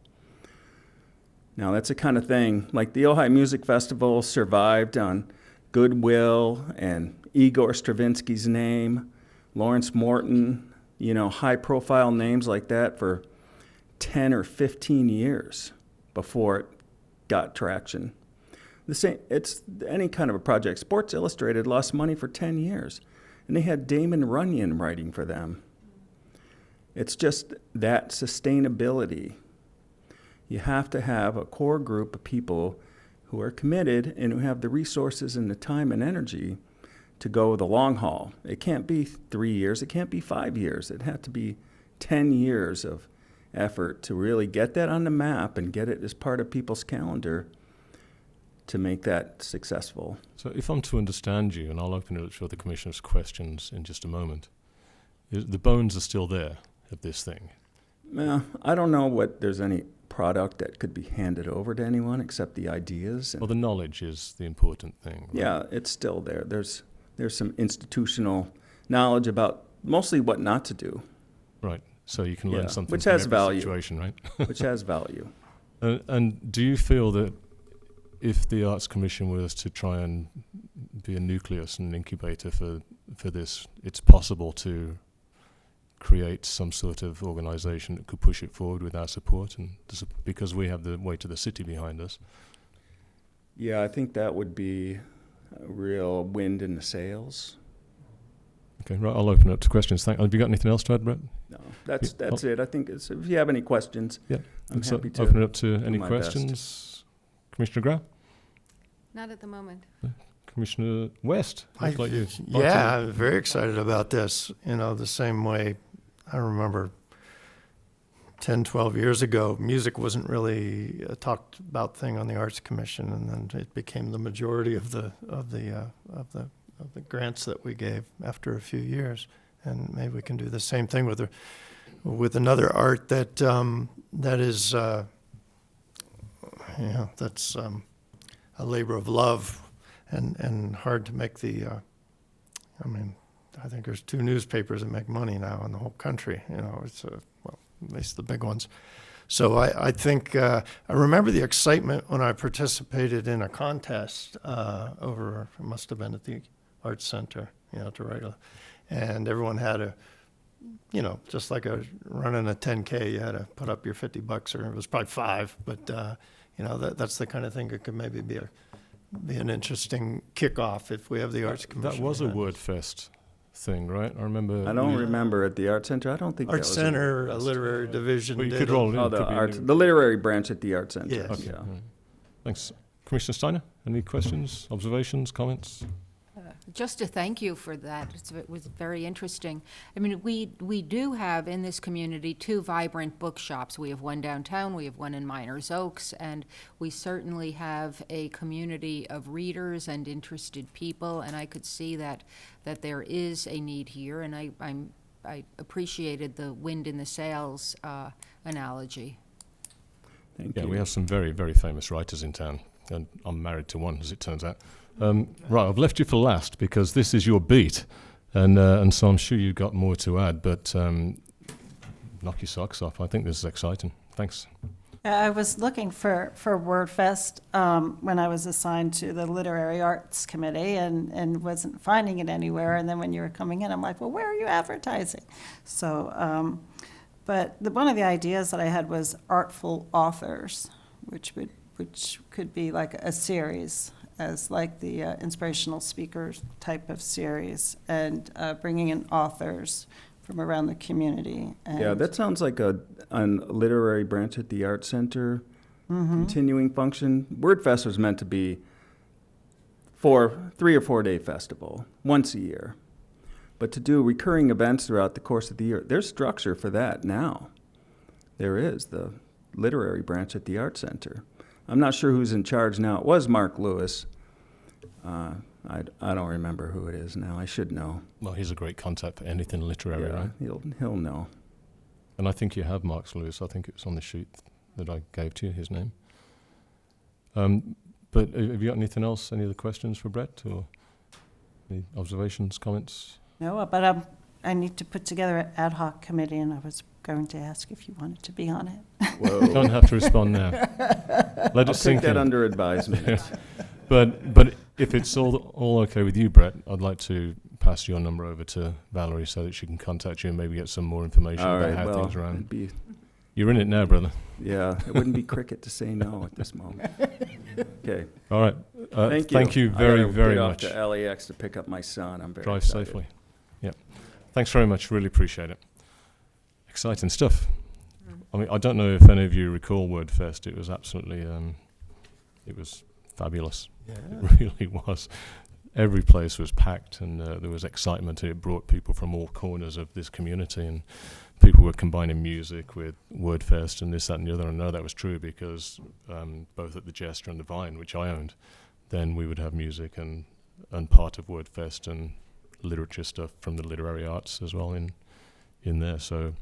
Now, that's the kind of thing, like the Ojai Music Festival survived on goodwill and Igor Stravinsky's name, Lawrence Morton, high-profile names like that for 10 or 15 years before it got traction. The same, it's any kind of a project. Sports Illustrated lost money for 10 years, and they had Damon Runyon writing for them. It's just that sustainability. You have to have a core group of people who are committed and who have the resources and the time and energy to go the long haul. It can't be 3 years, it can't be 5 years. It had to be 10 years of effort to really get that on the map and get it as part of people's calendar to make that successful. So if I'm to understand you, and I'll open it up for the Commissioner's questions in just a moment, the bones are still there of this thing. I don't know what there's any product that could be handed over to anyone except the ideas. Well, the knowledge is the important thing. Right? Yeah, it's still there. There's some institutional knowledge about mostly what not to do. Right. So you can learn Yeah, something which from has every value. situation, right? Which has value. And do you feel that if the Arts Commission was to try and be a nucleus and an incubator for this, it's possible to create some sort of organization that could push it forward with our support, and because we have the weight of the city behind us? Yeah, I think that would be a real wind in the sails. Okay, right, I'll open it up to questions. Have you got anything else to add, Brett? No, that's it. I think if you have any questions, Yeah. I'm So happy to open it up to do any my best. questions. Commissioner Grau? Not at the moment. Commissioner West? Looks like you. Yeah, I'm very excited about this. The same way I remember 10, 12 years ago, music wasn't really a talked about thing on the Arts Commission, and then it became the majority of the grants that we gave after a few years. And maybe we can do the same thing with another art that is that's a labor of love and hard to make I think there's 2 newspapers that make money now in the whole country. It's at least the big ones. So I think I remember the excitement when I participated in a contest it must have been at the Arts Center, to write and everyone had a, just like running a 10K, you had to put up your $50, or it was probably 5, but that's the kind of thing that could maybe be an interesting kickoff if we have the Arts Commission. That was a behind us. WordFest thing, right? I remember. I don't remember at the Art Center. I don't think Arts that was Center, a literary division. Well, you did could a- roll it in. Oh, It could be a new- the literary branch at the Art Center. Yes. Okay. Yeah. Right. Thanks. Commissioner Steiner, any questions, observations, comments? Just to thank you for that. It was very interesting. I mean, we do have in this community 2 vibrant bookshops. We have one downtown, we have one in Miners Oaks, and we certainly have a community of readers and interested people, and I could see that there is a need here, and I appreciated the wind in the sails analogy. Thank Yeah, you. we have some very, very famous writers in town, and I'm married to one, as it turns out. Right, I've left you for last because this is your beat, and so I'm sure you've got more to add, but knock your socks off. I think this is exciting. Thanks. I was looking for WordFest when I was assigned to the Literary Arts Committee and wasn't finding it anywhere. And then when you were coming in, I'm like, well, where are you advertising? So, but one of the ideas that I had was artful authors, which could be like a series, as like the inspirational speakers type of series, and bringing in authors from around the community. Yeah, And- that sounds like a literary branch at the Art Center continuing function. WordFest was meant to be 3 or 4 day festival, once a year. But to do recurring events throughout the course of the year, there's structure for that now. There is, the literary branch at the Art Center. I'm not sure who's in charge now. It was Mark Lewis. I don't remember who it is now. I should know. Well, he's a great contact for anything literary, right? He'll know. And I think you have Mark Lewis. I think it was on the sheet that I gave to you, his name. But have you got anything else, any other questions for Brett, or any observations, comments? No, but I need to put together an ad hoc committee, and I was going to ask if you wanted to be on it. Whoa. You don't have to respond now. Let I'll it sink take that in. under advisement. But if it's all okay with you, Brett, I'd like to pass your number over to Valerie so that she can contact you and maybe get some more information All about right, how well, things are run. it'd be, You're in it now, brother. yeah, it wouldn't be cricket to say no at this moment. Okay, All right. thank you. very, I gotta very get much. off to LAX to pick up my son. I'm very Drive excited. safely. Yeah. Thanks very much. Really appreciate it. Exciting stuff. I mean, I don't know if any of you recall WordFest. It was absolutely, it was fabulous. Yeah. It really was. Every place was packed, and there was excitement. It brought people from all corners of this community, and people were combining music with WordFest and this, that, and the other. And I know that was true because both at the Jester and the Vine, which I owned, then we would have music and part of WordFest and literature stuff from the literary arts as well in there. So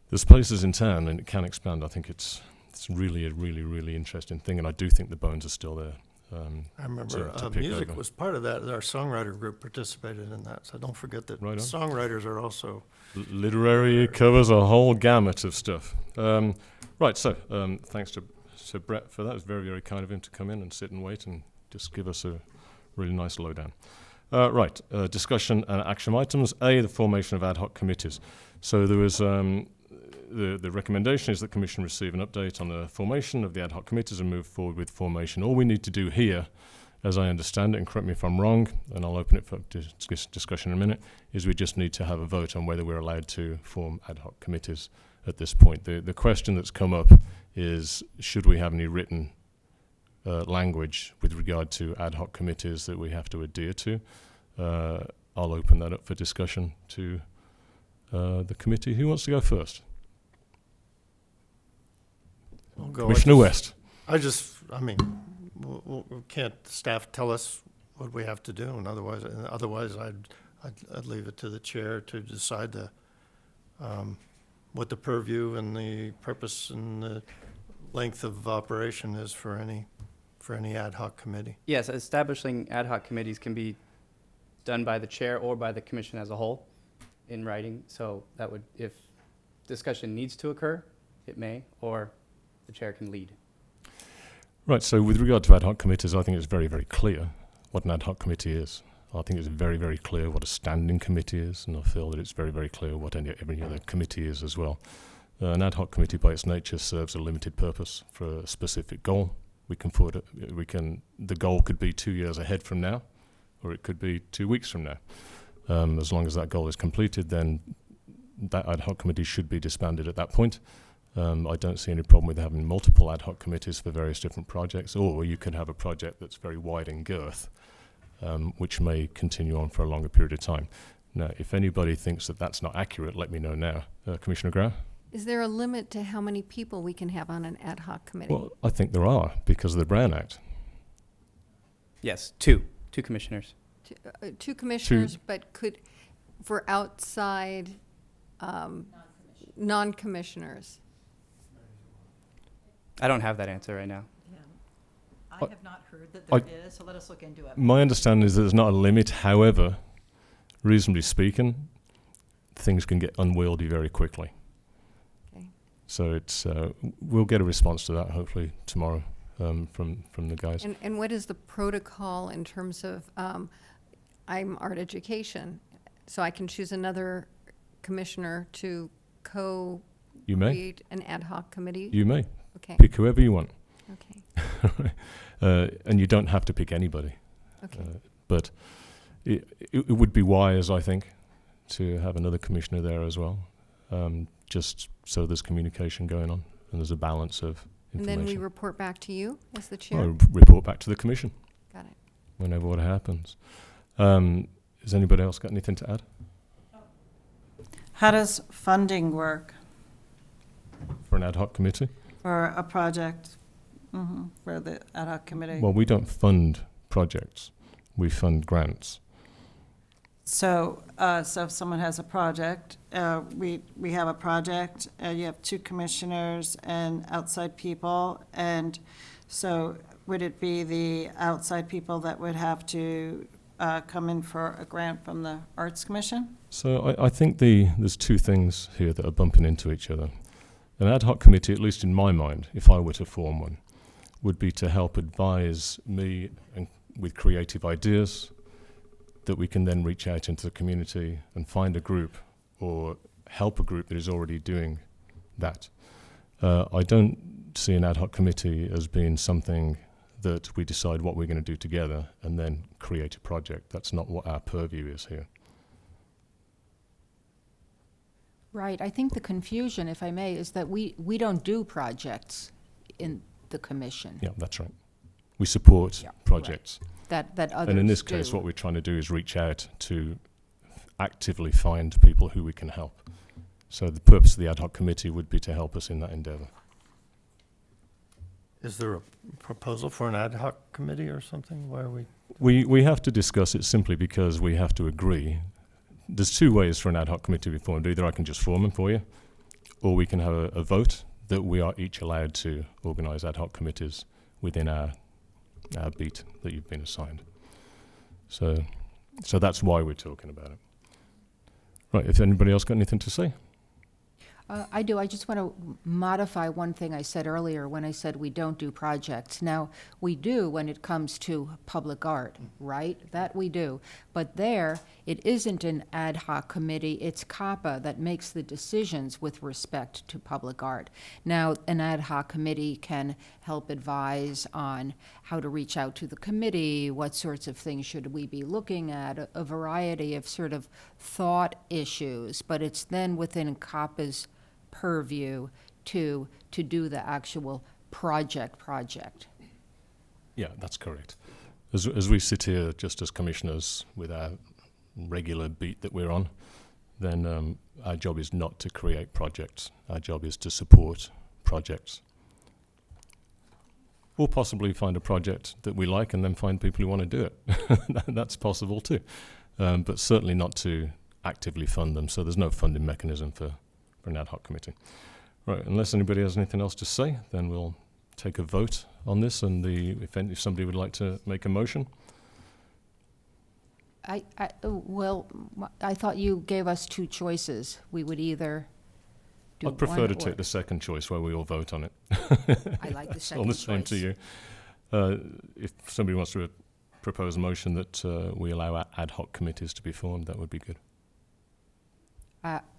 there's places in town, and it can expand. I think it's really a really, really interesting thing, and I do think the bones are still there. I remember to pick music over. was part of that. Our songwriter group participated in that, so don't forget that Right on. songwriters are also. Literary covers a whole gamut of stuff. Right, so thanks to Brett for that. It was very, very kind of him to come in and sit and wait and just give us a really nice lowdown. Right, discussion and action items. A, the formation of ad hoc committees. So there was the recommendation is that the Commission receive an update on the formation of the ad hoc committees and move forward with formation. All we need to do here, as I understand it, and correct me if I'm wrong, and I'll open it for discussion in a minute, is we just need to have a vote on whether we're allowed to form ad hoc committees at this point. The question that's come up is, should we have any written language with regard to ad hoc committees that we have to adhere to? I'll open that up for discussion to the committee. Who wants to go first? I'll go. Commissioner West. I mean, can't staff tell us what we have to do? And otherwise, I'd leave it to the chair to decide what the purview and the purpose and the length of operation is for any ad hoc committee. Yes, establishing ad hoc committees can be done by the chair or by the commission as a whole in writing. So that would, if discussion needs to occur, it may, or the chair can lead. Right, so with regard to ad hoc committees, I think it's very, very clear what an ad hoc committee is. I think it's very, very clear what a standing committee is, and I feel that it's very, very clear what every other committee is as well. An ad hoc committee by its nature serves a limited purpose for a specific goal. The goal could be 2 years ahead from now, or it could be 2 weeks from now. As long as that goal is completed, then that ad hoc committee should be disbanded at that point. I don't see any problem with having multiple ad hoc committees for various different projects, or you could have a project that's very wide in girth, which may continue on for a longer period of time. Now, if anybody thinks that that's not accurate, let me know now. Commissioner Grau? Is there a limit to how many people we can have on an ad hoc committee? Well, I think there are, because of the Brown Act. Yes, two commissioners. Two commissioners, but for outside non-commissioners. I don't have that answer right now. I have not heard that I- there is, so let us look into it. My understanding is that there's not a limit. However, reasonably speaking, things can get unwieldy very quickly. Okay. So it's we'll get a response to that hopefully tomorrow from the guys. And what is the protocol in terms of, I'm art education, so I can choose another commissioner to You may. create an ad hoc committee? You may. Okay, Pick whoever you want. okay, And you don't have to pick anybody. okay. But it would be wise, I think, to have another commissioner there as well, just so there's communication going on and there's a balance of And information. then we report back to you as the chair? Or report back to the commission Got it. whenever what happens. Has anybody else got anything to add? How does funding work For an ad hoc committee? for a project, for the ad hoc committee? Well, we don't fund projects. We fund grants. So if someone has a project, we have a project, you have 2 commissioners and outside people, and so would it be the outside people that would have to come in for a grant from the Arts Commission? So I think there's 2 things here that are bumping into each other. An ad hoc committee, at least in my mind, if I were to form one, would be to help advise me with creative ideas that we can then reach out into the community and find a group or help a group that is already doing that. I don't see an ad hoc committee as being something that we decide what we're going to do together and then create a project. That's not what our purview is here. Right, I think the confusion, if I may, is that we don't do projects in the commission. Yeah, that's right. We support Yeah, projects. That others And in this do. case, what we're trying to do is reach out to actively find people who we can help. So the purpose of the ad hoc committee would be to help us in that endeavor. Is there a proposal for an ad hoc committee or something where we? We have to discuss it simply because we have to agree. There's 2 ways for an ad hoc committee to be formed. Either I can just form them for you, or we can have a vote that we are each allowed to organise ad hoc committees within our beat that you've been assigned. So that's why we're talking about it. Right, if anybody else got anything to say? I do. I just want to modify one thing I said earlier when I said we don't do projects. Now, we do when it comes to public art, right? That we do. But there, it isn't an ad hoc committee. It's CAPA that makes the decisions with respect to public art. Now, an ad hoc committee can help advise on how to reach out to the committee, what sorts of things should we be looking at, a variety of sort of thought issues. But it's then within CAPA's purview to do the actual project. Yeah, that's correct. As we sit here just as commissioners with our regular beat that we're on, then our job is not to create projects. Our job is to support projects. Or possibly find a project that we like and then find people who want to do it. That's possible too. But certainly not to actively fund them. So there's no funding mechanism for an ad hoc committee. Right, unless anybody has anything else to say, then we'll take a vote on this, and if somebody would like to make a motion. I thought you gave us 2 choices. We would either do I'd prefer to one take the second choice where we all vote on it. I like the It's all second the same to choice. you. If somebody wants to propose a motion that we allow ad hoc committees to be formed, that would be good.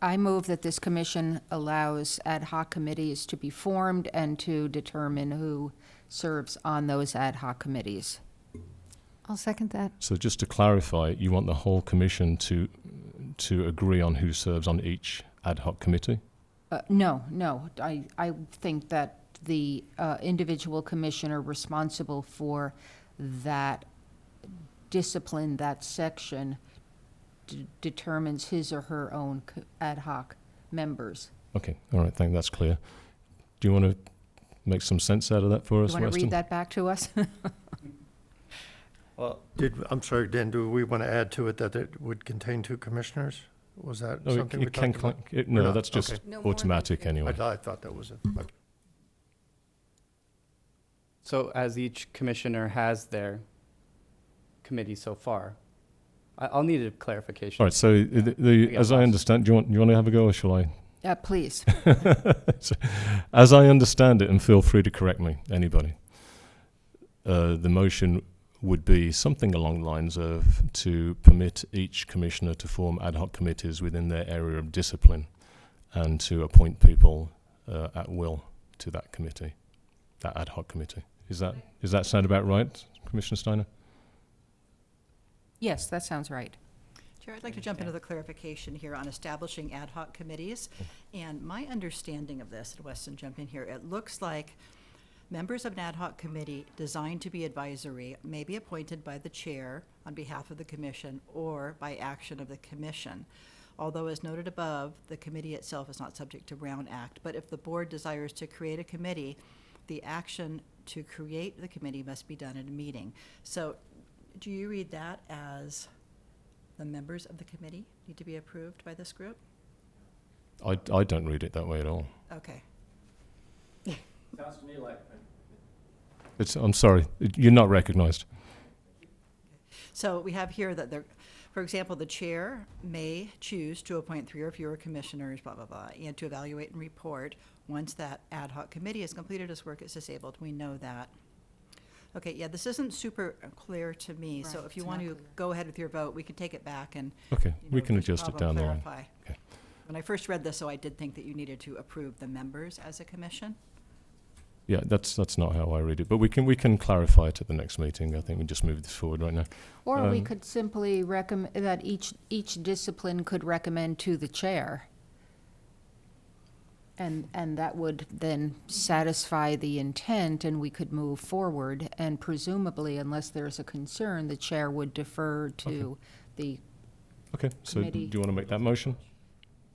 I move that this commission allows ad hoc committees to be formed and to determine who serves on those ad hoc committees. I'll second that. So just to clarify, you want the whole commission to agree on who serves on each ad hoc committee? No. I think that the individual commissioner responsible for that discipline, that section, determines his or her own ad hoc members. Okay, all right, thank you, that's clear. Do you want to make some sense out of that for us, You want to Weston? read that back to us? Well, I'm sorry, Dan, do we want to add to it that it would contain 2 commissioners? Was that No, something we it can, talked about? no, not? that's just Okay. No more than automatic 2. anyway. I thought that was it. Okay. So as each commissioner has their committee so far, I'll need a clarification. All right, so get as I lost. understand, do you want to have a go, or shall I? Please. So, as I understand it, and feel free to correct me, anybody, the motion would be something along the lines of to permit each commissioner to form ad hoc committees within their area of discipline and to appoint people at will to that committee, that ad hoc committee. Does that sound about right, Commissioner Steiner? Yes, that sounds right. Chair, I'd like to jump into the clarification here on establishing ad hoc committees. And my understanding of this, and Weston, jump in here, it looks like members of an ad hoc committee designed to be advisory may be appointed by the chair on behalf of the commission or by action of the commission. Although, as noted above, the committee itself is not subject to Brown Act. But if the board desires to create a committee, the action to create the committee must be done at a meeting. So do you read that as the members of the committee need to be approved by this group? I don't read it that way at all. Okay. Sounds to me like. I'm sorry, you're not recognized. So we have here that for example, the chair may choose to appoint 3 or fewer commissioners, blah, blah, blah, and to evaluate and report. Once that ad hoc committee has completed its work, it's disabled. We know that. Okay, yeah, this isn't super clear to me, so Right, if you it's want not to clear. go ahead with your vote, we can take it back and, Okay, you we know, can if there's a adjust it problem, down the line. clarify. Okay. When I first read this, so I did think that you needed to approve the members as a commission. Yeah, that's not how I read it, but we can clarify it at the next meeting. I think we just move this forward right now. Or we Um, could simply recommend that each discipline could recommend to the chair. And that would then satisfy the intent, and we could move forward. And presumably, unless there's a concern, the chair would defer to the, Okay, so do Committee. you want to make that motion?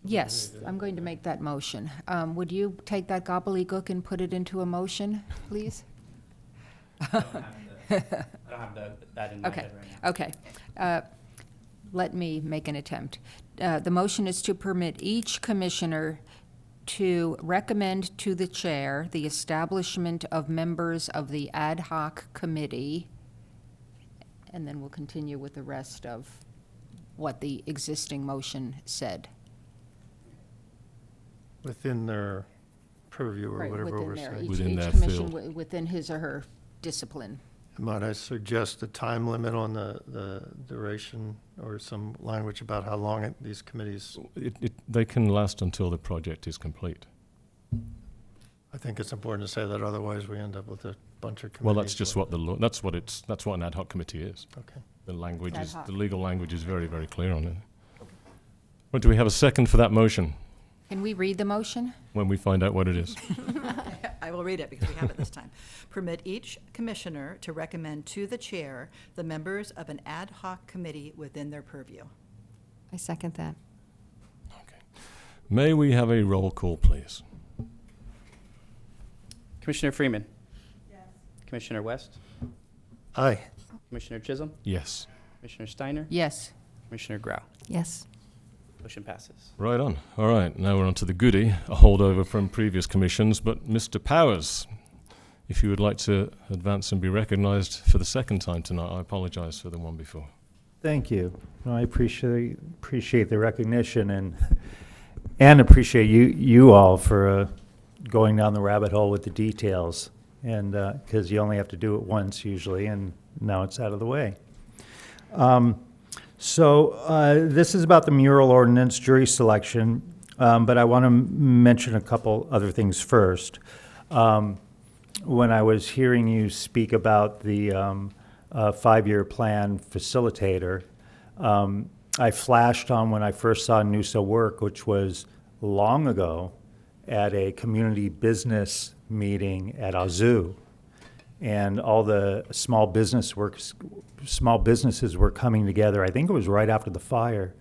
yes, I'm going to make that motion. Would you take that gobbledygook and put it into a motion, please? I don't have that in my Okay, head right now. okay. Let me make an attempt. The motion is to permit each commissioner to recommend to the chair the establishment of members of the ad hoc committee, and then we'll continue with the rest of what the existing motion said. Within their purview or Right, whatever within we're their- saying. each- Within each their commission field. within his or her discipline. Might I suggest a time limit on the duration or some language about how long these committees? They can last until the project is complete. I think it's important to say that, otherwise we end up with a bunch of committees. Well, that's just what the law, that's what an ad hoc committee is. Okay. The language Ad is, hoc. the legal language is very, very clear on it. Well, do we have a second for that motion Can we read the motion? when we find out what it is? I will read it because we have it this time. Permit each commissioner to recommend to the chair the members of an ad hoc committee within their purview. I second that. Okay. May we have a roll call, please? Commissioner Freeman. Yes. Commissioner West. Aye. Commissioner Chisholm. Yes. Commissioner Steiner. Yes. Commissioner Grau. Yes. Motion passes. Right on. All right, now we're on to the goodie, a holdover from previous commissions, but Mr. Powers, if you would like to advance and be recognized for the second time tonight, I apologize for the one before. Thank you. No, I appreciate the recognition and appreciate you all for going down the rabbit hole with the details. And because you only have to do it once usually, and now it's out of the way. So this is about the mural ordinance jury selection, but I want to mention a couple other things first. When I was hearing you speak about the 5-year plan facilitator, I flashed on when I first saw Noosa work, which was long ago at a community business meeting at Azu. And all the small businesses were coming together. I think it was right after the fire,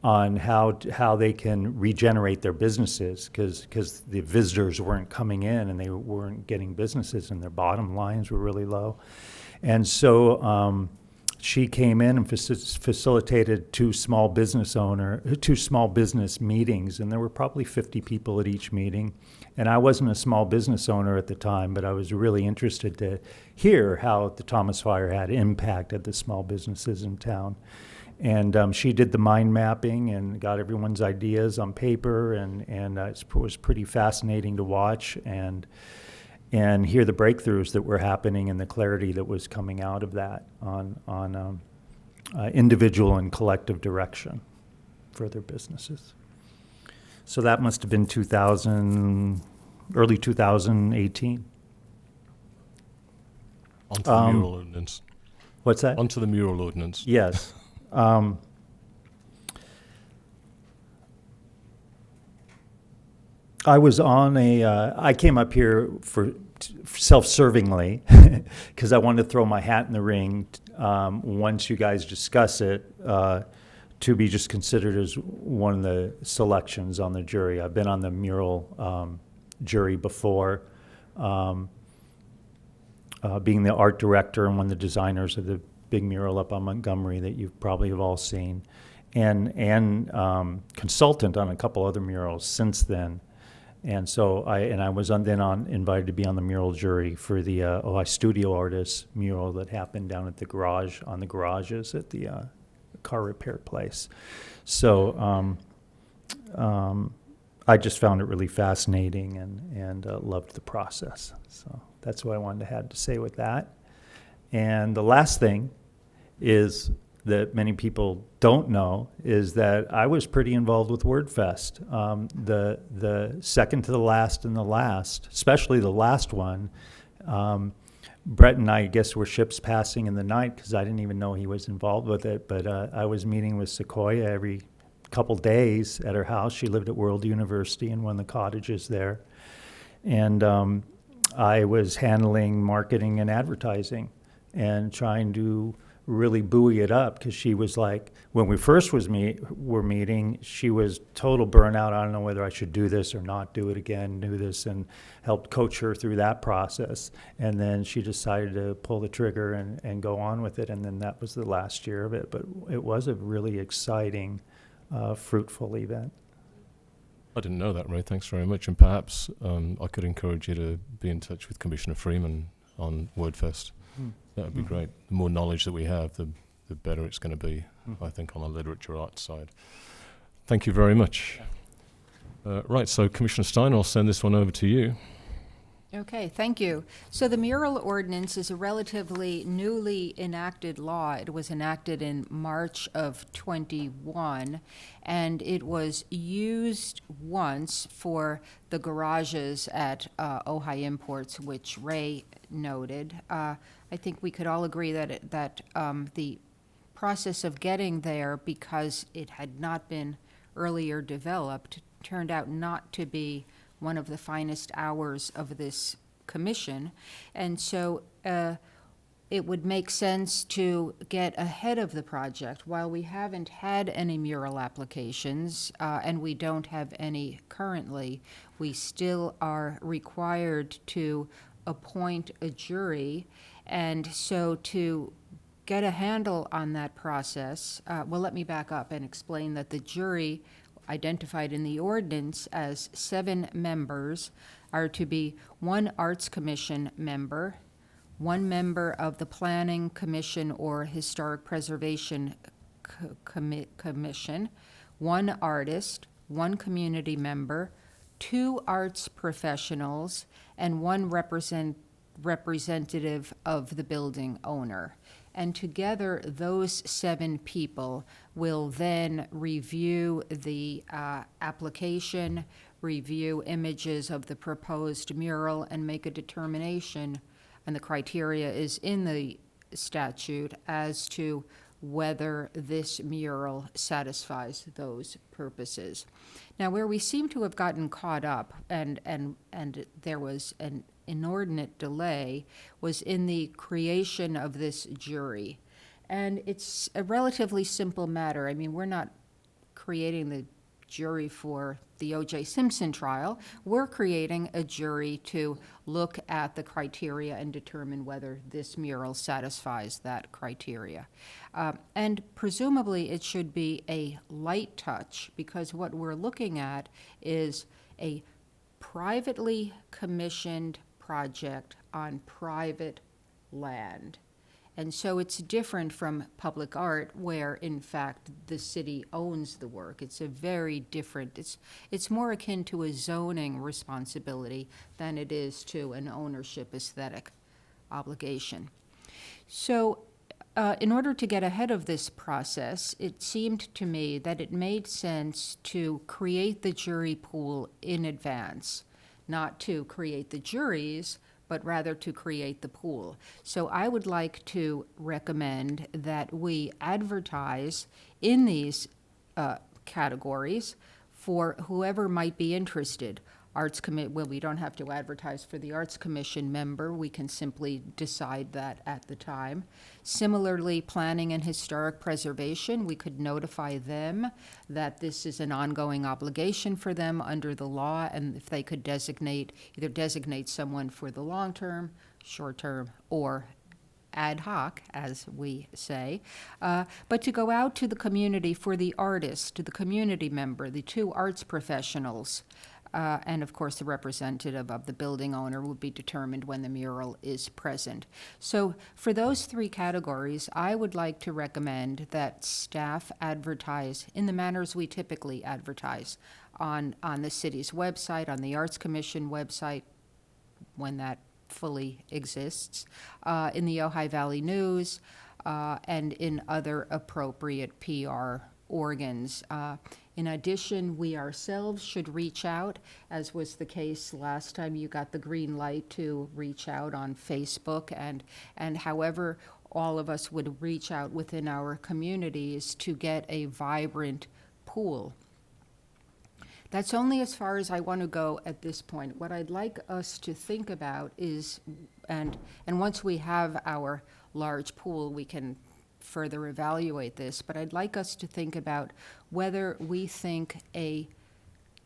on how they can regenerate their businesses, because the visitors weren't coming in and they weren't getting businesses and their bottom lines were really low. And so she came in and facilitated two small business meetings, and there were probably 50 people at each meeting. And I wasn't a small business owner at the time, but I was really interested to hear how the Thomas Fire had impacted the small businesses in town. And she did the mind mapping and got everyone's ideas on paper, and it was pretty fascinating to watch and hear the breakthroughs that were happening and the clarity that was coming out of that on individual and collective direction for their businesses. So that must have been early 2018. Onto the mural ordinance. What's that? Onto the mural ordinance. Yes. I was on I came up here for self-servingly because I wanted to throw my hat in the ring once you guys discuss it to be just considered as one of the selections on the jury. I've been on the mural jury before, being the art director and one of the designers of the big mural up on Montgomery that you probably have all seen, and consultant on a couple other murals since then. And so I was invited to be on the mural jury for the Ojai Studio Artists mural that happened down at the garage, on the garages at the car repair place. So I just found it really fascinating and loved the process. So that's what I wanted to have to say with that. And the last thing is that many people don't know is that I was pretty involved with WordFest. The second to the last and the last, especially the last one, Brett and I guess were ships passing in the night because I didn't even know he was involved with it. But I was meeting with Sequoia every couple days at her house. She lived at World University in one of the cottages there. And I was handling marketing and advertising and trying to really buoy it up because she was like, when we first were meeting, she was total burnout. I don't know whether I should do this or not do it again, do this, and helped coach her through that process. And then she decided to pull the trigger and go on with it. And then that was the last year of it. But it was a really exciting, fruitful event. I didn't know that, Ray. Thanks very much. And perhaps I could encourage you to be in touch with Commissioner Freeman on WordFest. That would be great. The more knowledge that we have, the better it's going to be, I think, on the literature arts side. Thank you very much. Right, so Commissioner Stein, I'll send this one over to you. Okay, thank you. So the mural ordinance is a relatively newly enacted law. It was enacted in March of '21, and it was used once for the garages at Ojai Imports, which Ray noted. I think we could all agree that the process of getting there, because it had not been earlier developed, turned out not to be one of the finest hours of this commission. And so it would make sense to get ahead of the project. While we haven't had any mural applications, and we don't have any currently, we still are required to appoint a jury. And so to get a handle on that process, well, let me back up and explain that the jury identified in the ordinance as 7 members are to be 1 Arts Commission member, 1 member of the Planning Commission or Historic Preservation Commission, 1 artist, 1 community member, 2 arts professionals, and 1 representative of the building owner. And together, those 7 people will then review the application, review images of the proposed mural, and make a determination, and the criteria is in the statute, as to whether this mural satisfies those purposes. Now, where we seem to have gotten caught up, and there was an inordinate delay, was in the creation of this jury. And it's a relatively simple matter. I mean, we're not creating the jury for the O.J. Simpson trial. We're creating a jury to look at the criteria and determine whether this mural satisfies that criteria. And presumably it should be a light touch, because what we're looking at is a privately commissioned project on private land. And so it's different from public art, where in fact the city owns the work. It's a very different, it's more akin to a zoning responsibility than it is to an ownership aesthetic obligation. So in order to get ahead of this process, it seemed to me that it made sense to create the jury pool in advance, not to create the juries, but rather to create the pool. So I would like to recommend that we advertise in these categories for whoever might be interested. Arts Commit, well, we don't have to advertise for the Arts Commission member. We can simply decide that at the time. Similarly, Planning and Historic Preservation, we could notify them that this is an ongoing obligation for them under the law, and if they could either designate someone for the long term, short term, or ad hoc, as we say, but to go out to the community for the artist, to the community member, the two arts professionals, and of course the representative of the building owner would be determined when the mural is present. So for those three categories, I would like to recommend that staff advertise in the manners we typically advertise on the city's website, on the Arts Commission website, when that fully exists, in the Ojai Valley News, and in other appropriate PR organs. In addition, we ourselves should reach out, as was the case last time you got the green light to reach out on Facebook, and however all of us would reach out within our communities to get a vibrant pool. That's only as far as I want to go at this point. What I'd like us to think about is, and once we have our large pool, we can further evaluate this, but I'd like us to think about whether we think a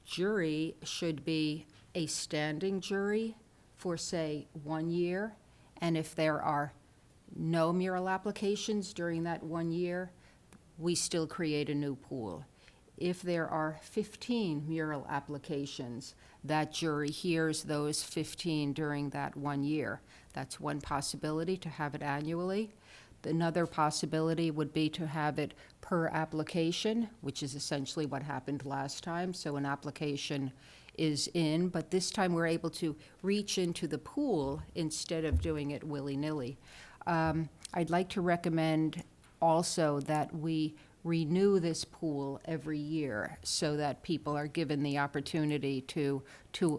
jury should be a standing jury for, say, 1 year, and if there are no mural applications during that 1 year, we still create a new pool. If there are 15 mural applications, that jury hears those 15 during that 1 year. That's one possibility, to have it annually. Another possibility would be to have it per application, which is essentially what happened last time. So an application is in, but this time we're able to reach into the pool instead of doing it willy-nilly. I'd like to recommend also that we renew this pool every year so that people are given the opportunity to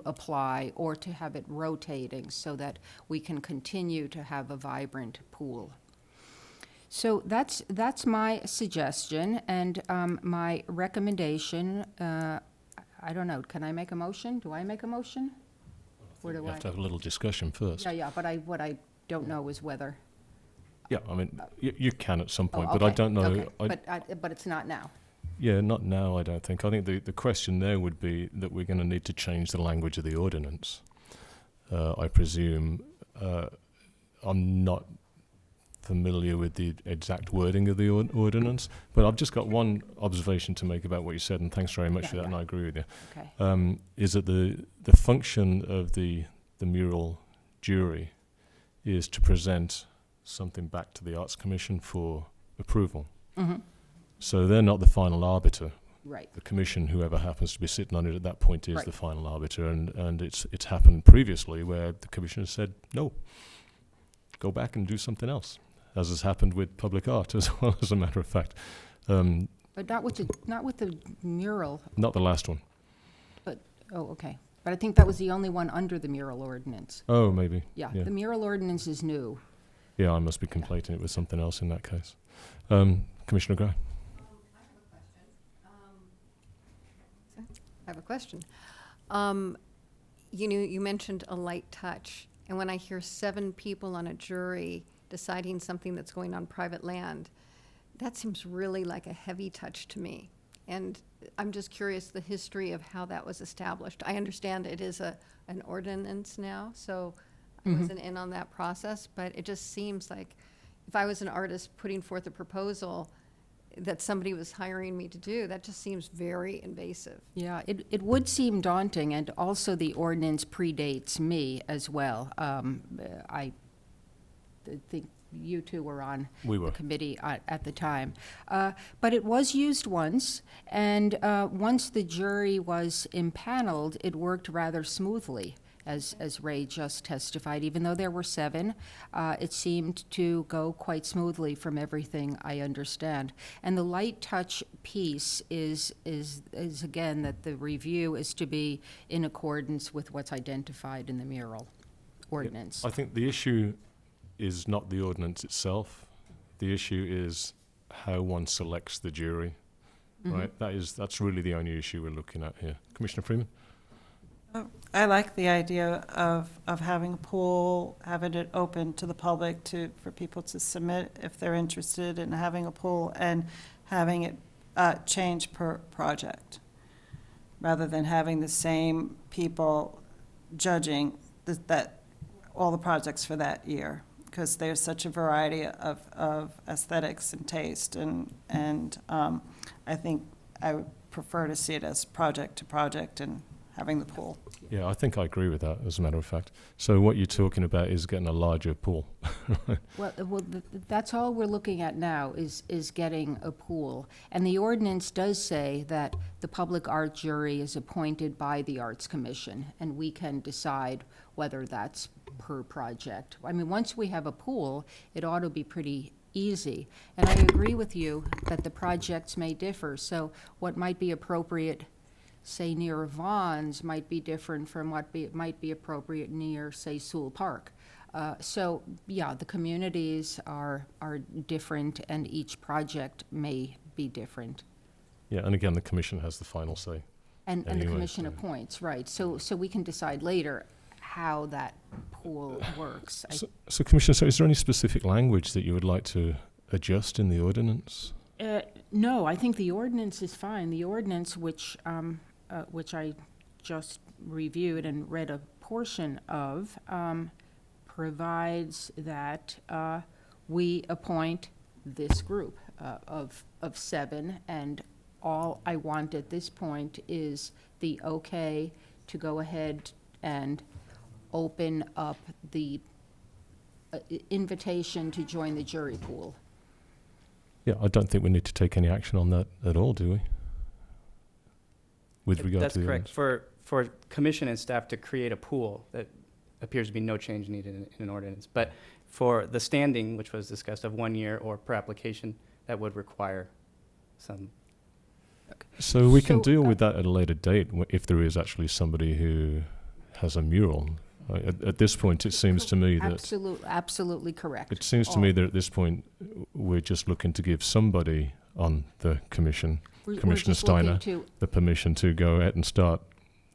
apply, or to have it rotating so that we can continue to have a vibrant pool. So that's my suggestion, and my recommendation. I don't know. Can I make a motion? Do I make a motion? Or do We have to have a little discussion first. Yeah, but what I don't know is whether. Yeah, I mean, you can at some point, Oh, but I okay, don't know. okay. But it's not now. Yeah, not now, I don't think. I think the question there would be that we're going to need to change the language of the ordinance. I presume. I'm not familiar with the exact wording of the ordinance, but I've just got one observation to make about what you said, and thanks very much for that, and I agree with you. Okay. Is that the function of the mural jury is to present something back to the Arts Commission for approval. Mm-hmm. So they're not the final arbiter. Right. The commission, whoever happens to be sitting on it at that point, is Right. the final arbiter, and it's happened previously where the commission has said, no, go back and do something else, as has happened with public art as well, as a matter of fact. But not with the mural. Not the last one. Oh, okay. But I think that was the only one under the mural ordinance. Oh, maybe. Yeah, Yeah. the mural ordinance is new. Yeah, I must be conflating it with something else in that case. Commissioner Gray. I have a question. You mentioned a light touch, and when I hear 7 people on a jury deciding something that's going on private land, that seems really like a heavy touch to me. And I'm just curious the history of how that was established. I understand it is an ordinance now, so I wasn't in on that process, but it just seems like if I was an artist putting forth a proposal that somebody was hiring me to do, that just seems very invasive. Yeah, it would seem daunting, and also the ordinance predates me as well. I think you two were on We were. the committee at the time. But it was used once, and once the jury was impaneled, it worked rather smoothly. As Ray just testified, even though there were 7, it seemed to go quite smoothly from everything I understand. And the light touch piece is again that the review is to be in accordance with what's identified in the mural ordinance. I think the issue is not the ordinance itself. The issue is how one selects the jury, right? That's really the only issue we're looking at here. Commissioner Freeman? I like the idea of having a pool, having it open to the public for people to submit if they're interested in having a pool, and having it change per project, rather than having the same people judging all the projects for that year, because there's such a variety of aesthetics and taste, and I think I would prefer to see it as project to project and having the pool. Yeah, I think I agree with that, as a matter of fact. So what you're talking about is getting a larger pool. Well, that's all we're looking at now is getting a pool. And the ordinance does say that the public art jury is appointed by the Arts Commission, and we can decide whether that's per project. I mean, once we have a pool, it ought to be pretty easy. And I agree with you that the projects may differ. So what might be appropriate, say, near Vaughn's might be different from what might be appropriate near, say, Sewell Park. So, yeah, the communities are different, and each project may be different. Yeah, and again, the commission has the final say. And the Anyway, commission so- appoints, right. So we can decide later how that pool works. So Commissioner, so is there any specific language that you would like to adjust in the ordinance? No, I think the ordinance is fine. The ordinance, which I just reviewed and read a portion of, provides that we appoint this group of 7, and all I want at this point is the okay to go ahead and open up the invitation to join the jury pool. Yeah, I don't think we need to take any action on that at all, do we? With regard That's to the correct. ordinance. For commission and staff to create a pool, that appears to be no change needed in an ordinance. But for the standing, which was discussed, of 1 year or per application, that would require some. So we can So, deal with that at a later date if there is actually somebody who has a mural. At this point, it seems to me that Absolutely correct. it seems to me that at this point we're just looking to give somebody on the commission, We're Commissioner just looking Steiner, the permission to go ahead and start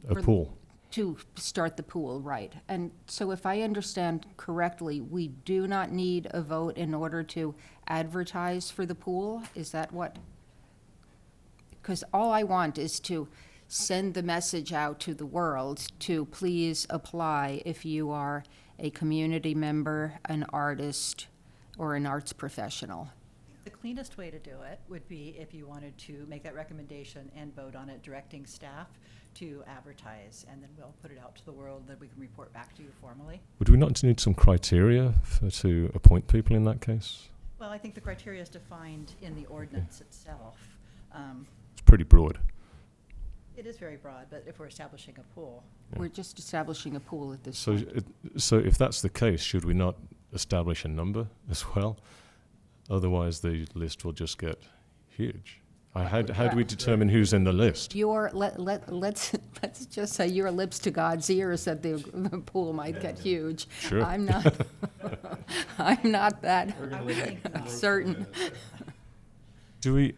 a For- pool. to start the pool, right. And so if I understand correctly, we do not need a vote in order to advertise for the pool? Is that what? Because all I want is to send the message out to the world to please apply if you are a community member, an artist, or an arts professional. The cleanest way to do it would be if you wanted to make that recommendation and vote on it, directing staff to advertise, and then we'll put it out to the world, that we can report back to you formally. Would we not need some criteria to appoint people in that case? Well, I think the criteria is defined in the ordinance itself. It's pretty broad. It is very broad, but if we're establishing a pool, Yeah. We're just establishing a pool at this So, point. so if that's the case, should we not establish a number as well? Otherwise, the list will just get huge. How do we determine who's in the list? Let's just say your lips to God's ears that the pool might get huge. Sure. I'm not, I'm not that I would think not. certain. Do we,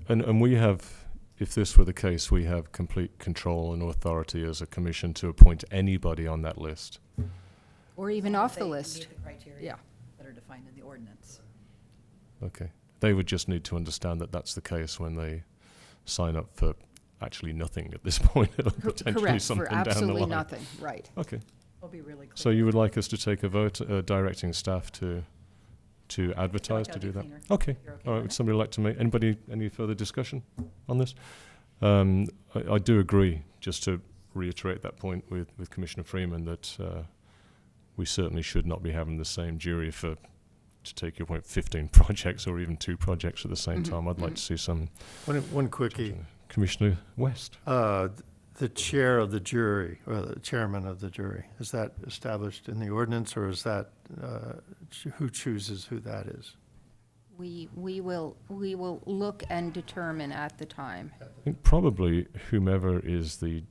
and we have, if this were the case, we have complete control and authority as a commission to appoint anybody on that list. Or even As long off as the they list. meet the criteria Yeah. that are defined in the ordinance. Okay. They would just need to understand that that's the case when they sign up for actually nothing at this point, or potentially Correct, something for down the absolutely line. nothing, right. Okay. We'll be really clear. So you would like us to take a vote directing staff to advertise, to that'd do be that? cleaner. Okay. You're okay All right, with would it? somebody like to make, any further discussion on this? I do agree, just to reiterate that point with Commissioner Freeman, that we certainly should not be having the same jury for, to take your point, 15 projects or even 2 projects at the same Mhm, time. I'd like mhm. to see some. One quickie. Commissioner West. The chair of the jury, or the chairman of the jury, is that established in the ordinance, or is that, who chooses who that is? We will look and determine at the time. I think probably whomever is the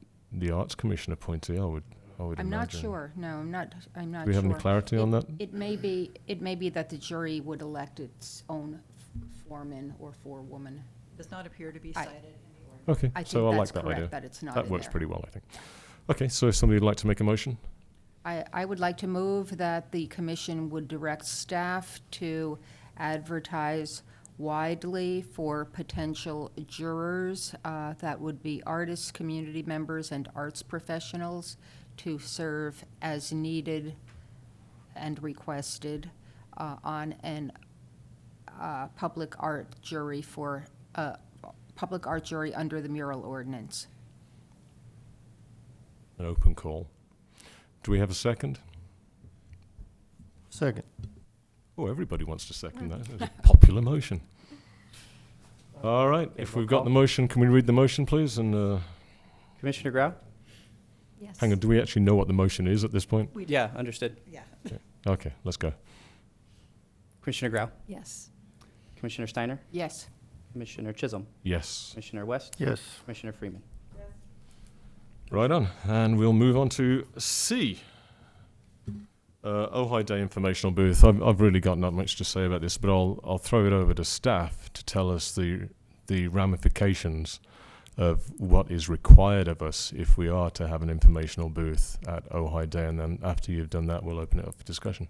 Arts Commission appointee, I would imagine. I'm not sure, no, I'm not sure. Do we have any clarity on that? It may be that the jury would elect its own foreman or forewoman. Does not appear to be I- cited in the ordinance. Okay, I so think I that's like that idea. correct, that it's not That in works there. pretty well, I think. Okay, so if somebody would like to make a motion? I would like to move that the commission would direct staff to advertise widely for potential jurors. That would be artists, community members, and arts professionals to serve as needed and requested on an public art jury under the mural ordinance. An open call. Do we have a second? Second. Oh, everybody wants to second that. It's a popular motion. All right, if we've got the motion, can we read the motion, please? And Commissioner Grau? Yes. hang on, do we actually know what the motion is at this point? Yeah, understood. Yeah. Okay, let's go. Commissioner Grau? Yes. Commissioner Steiner? Yes. Commissioner Chisholm? Yes. Commissioner West? Yes. Commissioner Freeman? Right on. And we'll move on to C. Ojai Day informational booth. I've really got not much to say about this, but I'll throw it over to staff to tell us the ramifications of what is required of us if we are to have an informational booth at Ojai Day. And then after you've done that, we'll open it up for discussion.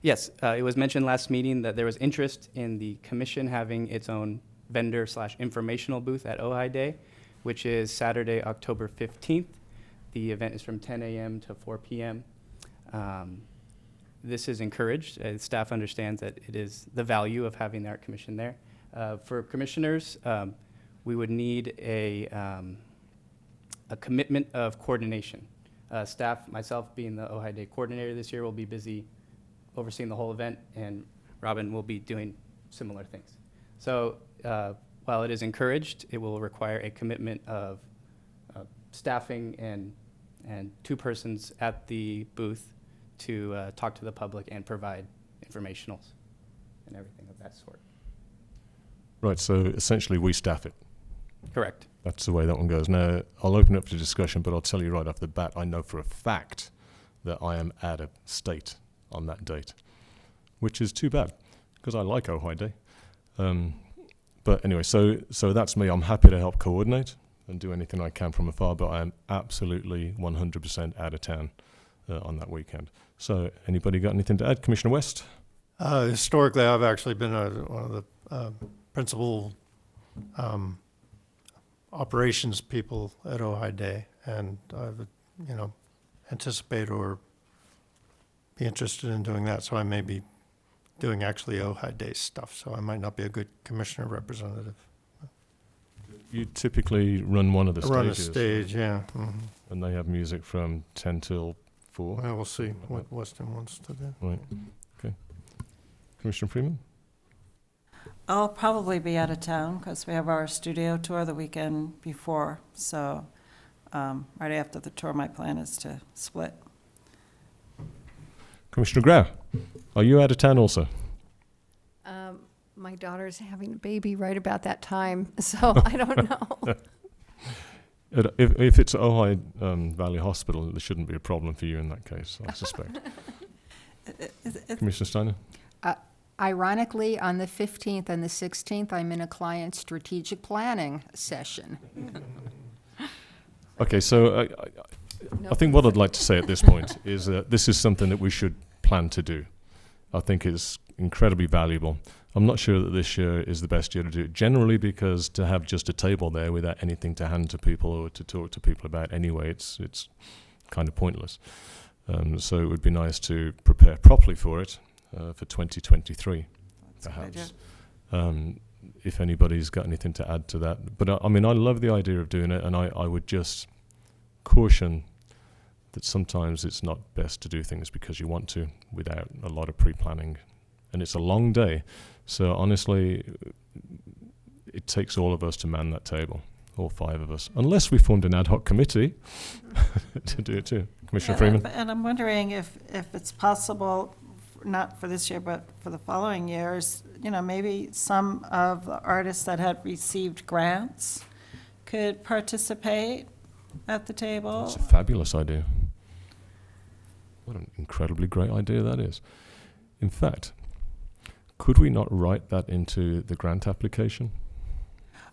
Yes, it was mentioned last meeting that there was interest in the commission having its own vendor/informational booth at Ojai Day, which is Saturday, October 15th. The event is from 10 a.m. to 4 p.m. This is encouraged. Staff understands that it is the value of having the Art Commission there. For commissioners, we would need a commitment of coordination. Staff, myself being the Ojai Day coordinator this year, will be busy overseeing the whole event, and Robin will be doing similar things. So while it is encouraged, it will require a commitment of staffing and 2 persons at the booth to talk to the public and provide informationals and everything of that sort. Right, so essentially we staff it. Correct. That's the way that one goes. Now, I'll open it up to discussion, but I'll tell you right off the bat, I know for a fact that I am out of state on that date, which is too bad, because I like Ojai Day. But anyway, so that's me. I'm happy to help coordinate and do anything I can from afar, but I am absolutely 100% out of town on that weekend. So anybody got anything to add? Commissioner West? Historically, I've actually been one of the principal operations people at Ojai Day, and I would, anticipate or be interested in doing that. So I may be doing actually Ojai Day stuff, so I might not be a good commissioner representative. You typically run one of the stages. Run a stage, yeah. And they have music from 10 till 4. Well, we'll see what Weston wants to do. Right, okay. Commissioner Freeman? I'll probably be out of town because we have our studio tour the weekend before. So right after the tour, my plan is to split. Commissioner Grau, are you out of town also? My daughter's having a baby right about that time, so I don't know. If it's Ojai Valley Hospital, there shouldn't be a problem for you in that case, I suspect. Commissioner Steiner? Ironically, on the 15th and the 16th, I'm in a client strategic planning session. Okay, so I think what I'd like to say at this point is that this is something that we should plan to do. I think it's incredibly valuable. I'm not sure that this year is the best year to do it, generally because to have just a table there without anything to hand to people or to talk to people about anyway, it's kind of pointless. So it would be nice to prepare properly for it for 2023, perhaps. If anybody's got anything to add to that. But I mean, I love the idea of doing it, and I would just caution that sometimes it's not best to do things because you want to without a lot of pre-planning. And it's a long day. So honestly, it takes all of us to man that table, all 5 of us, unless we formed an ad hoc committee to do it too. Commissioner Freeman? And I'm wondering if it's possible, not for this year, but for the following years, maybe some of the artists that had received grants could participate at the table. That's a fabulous idea. What an incredibly great idea that is. In fact, could we not write that into the grant application?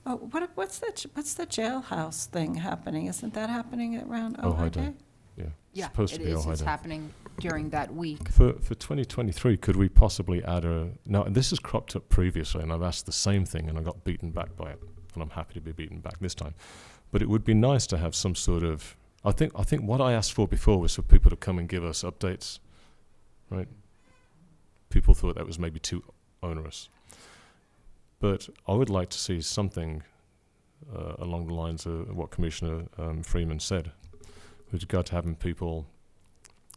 Oh, what's the jailhouse thing happening? Isn't that happening around Ojai Ojai Day. Day? Yeah, it's Yeah, supposed it to be is. Ojai It's Day. happening during that week. For 2023, could we possibly add a... Now, this has cropped up previously, and I've asked the same thing, and I got beaten back by it, and I'm happy to be beaten back this time. But it would be nice to have some sort of... I think what I asked for before was for people to come and give us updates, right? People thought that was maybe too onerous. But I would like to see something along the lines of what Commissioner Freeman said, with regard to having people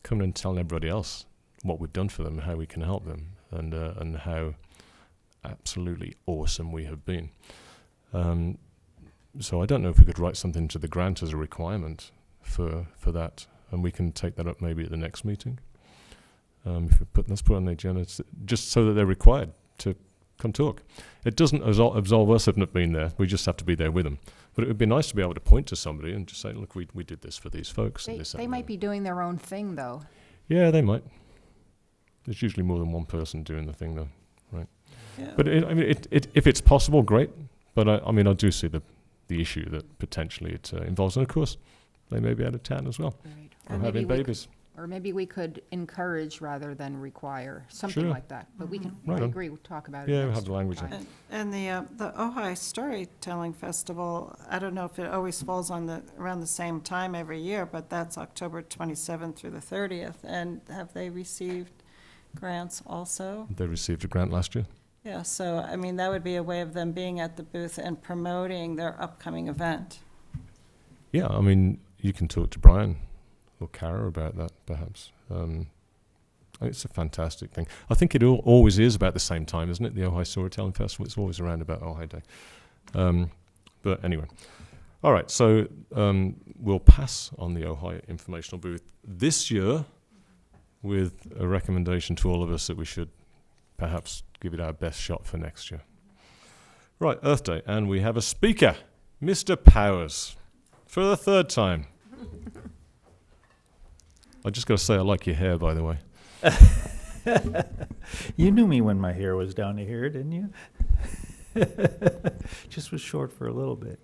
come and tell everybody else what we've done for them, how we can help them, and how absolutely awesome we have been. So I don't know if we could write something to the grant as a requirement for that, and we can take that up maybe at the next meeting. If we let's put it on the agenda, just so that they're required to come talk. It doesn't absolve us of not being there. We just have to be there with them. But it would be nice to be able to point to somebody and just say, look, we did this for these folks. They, and this, that, they and might the be doing their own thing, though. Yeah, they might. There's usually more than one person doing the thing, though, right? Yeah. But if it's possible, great. But I do see the issue that potentially it involves. And of course, they may be out of town as well, Right. or having babies. Or maybe we could encourage rather than require, something Sure. like that. But we can, Right I on. agree, we'll talk about it Yeah, we'll next have the language time. there. And the Ojai Storytelling Festival, I don't know if it always falls around the same time every year, but that's October 27th through the 30th. And have they received grants also? They received a grant last year. Yeah, so, I mean, that would be a way of them being at the booth and promoting their upcoming event. Yeah, I mean, you can talk to Brian or Kara about that, perhaps. It's a fantastic thing. I think it always is about the same time, isn't it? The Ojai Storytelling Festival, it's always around about Ojai Day. But anyway. All right, so we'll pass on the Ojai informational booth this year with a recommendation to all of us that we should perhaps give it our best shot for next year. Right, Earth Day, and we have a speaker, Mr. Powers, for the third time. I just got to say, I like your hair, by the way. You knew me when my hair was down to here, didn't you? Just was short for a little bit.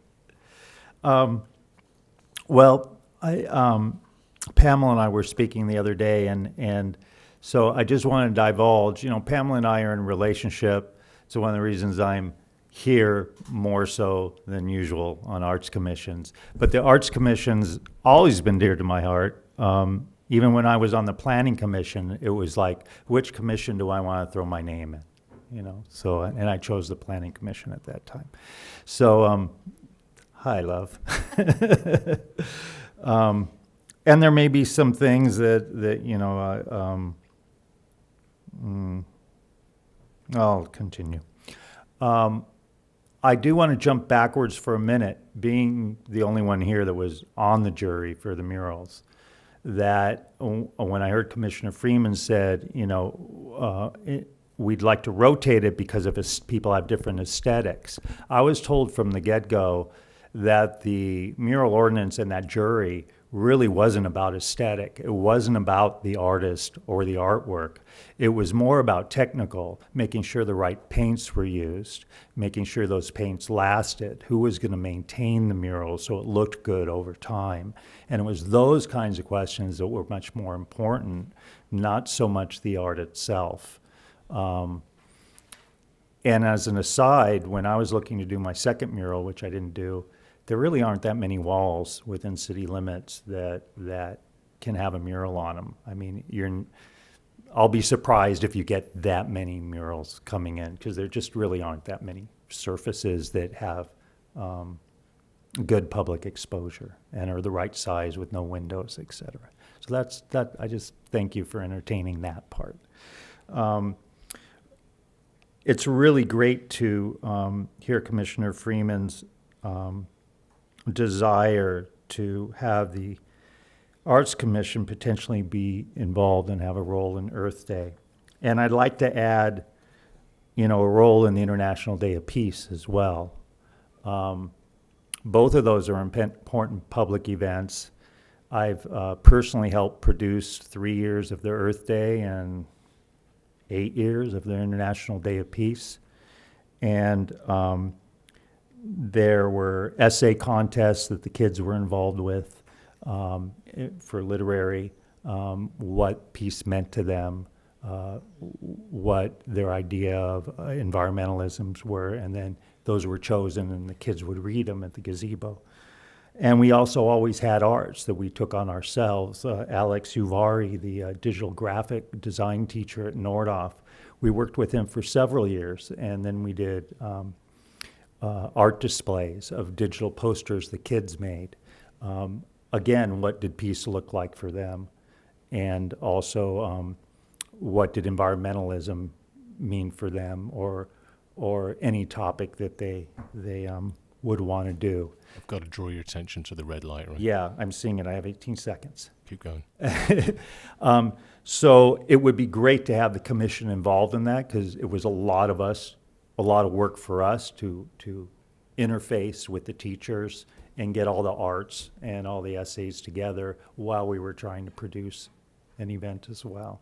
Well, Pamela and I were speaking the other day, and so I just wanted to divulge, Pamela and I are in a relationship. So one of the reasons I'm here more so than usual on arts commissions. But the arts commission's always been dear to my heart. Even when I was on the planning commission, it was like, which commission do I want to throw my name in? So, and I chose the planning commission at that time. So, hi, love. And there may be some things that I'll continue. I do want to jump backwards for a minute, being the only one here that was on the jury for the murals, that when I heard Commissioner Freeman said, we'd like to rotate it because of people have different aesthetics. I was told from the get-go that the mural ordinance and that jury really wasn't about aesthetic. It wasn't about the artist or the artwork. It was more about technical, making sure the right paints were used, making sure those paints lasted, who was going to maintain the mural so it looked good over time. And it was those kinds of questions that were much more important, not so much the art itself. And as an aside, when I was looking to do my second mural, which I didn't do, there really aren't that many walls within city limits that can have a mural on them. I mean, I'll be surprised if you get that many murals coming in, because there just really aren't that many surfaces that have good public exposure and are the right size with no windows, et cetera. So that. I just thank you for entertaining that part. It's really great to hear Commissioner Freeman's desire to have the Arts Commission potentially be involved and have a role in Earth Day. And I'd like to add, a role in the International Day of Peace as well. Both of those are important public events. I've personally helped produce 3 years of the Earth Day and 8 years of the International Day of Peace. And There were essay contests that the kids were involved with for literary, what peace meant to them, what their idea of environmentalisms were, and then those were chosen and the kids would read them at the gazebo. And we also always had arts that we took on ourselves. Alex Uvari, the digital graphic design teacher at Nordhoff, we worked with him for several years, and then we did art displays of digital posters the kids made. Again, what did peace look like for them? And also, what did environmentalism mean for them, or any topic that they would want to do. I've got to draw your attention to the red light, right? Yeah, I'm seeing it. I have 18 seconds. Keep going. So it would be great to have the commission involved in that, because it was a lot of work for us to interface with the teachers and get all the arts and all the essays together while we were trying to produce an event as well.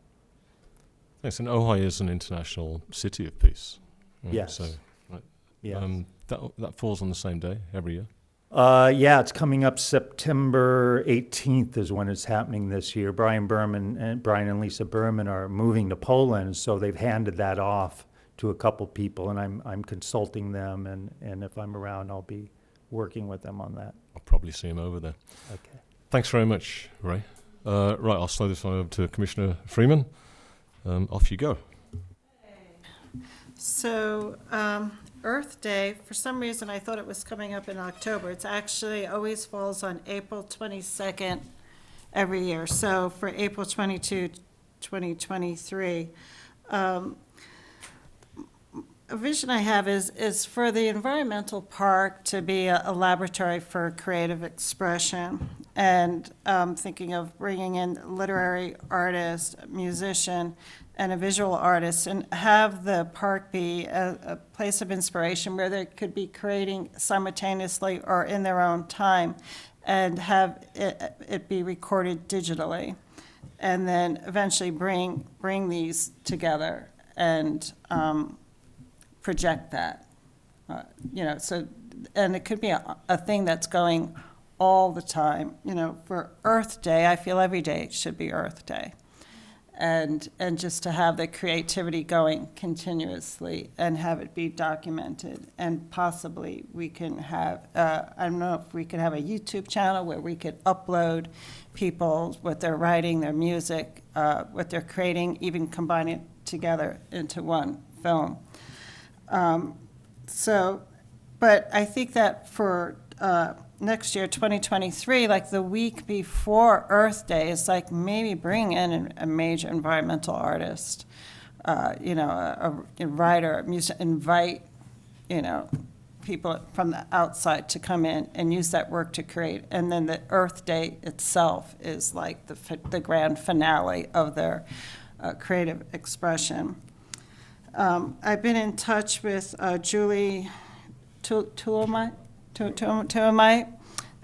Thanks. And Ojai is an international city of peace. Right? Yes. So, right. Yes. That falls on the same day every year. Yeah, it's coming up September 18th is when it's happening this year. Brian and Lisa Berman are moving to Poland, so they've handed that off to a couple people, and I'm consulting them, and if I'm around, I'll be working with them on that. I'll probably see him over there. Okay. Thanks very much, Ray. Right, I'll slow this one over to Commissioner Freeman. Off you go. So, Earth Day, for some reason, I thought it was coming up in October. It's actually always falls on April 22nd every year. So for April 22, 2023, a vision I have is for the environmental park to be a laboratory for creative expression. And thinking of bringing in literary artist, musician, and a visual artist, and have the park be a place of inspiration where they could be creating simultaneously or in their own time, and have it be recorded digitally, and then eventually bring these together and project that. So, and it could be a thing that's going all the time. For Earth Day, I feel every day should be Earth Day. And just to have the creativity going continuously and have it be documented. And possibly we can have, I don't know if we could have a YouTube channel where we could upload people, what they're writing, their music, what they're creating, even combine it together into one film. But I think that for next year, 2023, like the week before Earth Day, is like maybe bring in a major environmental artist, a writer, a musician, invite, people from the outside to come in and use that work to create. And then the Earth Day itself is like the grand finale of their creative expression. I've been in touch with Julie Tuomai,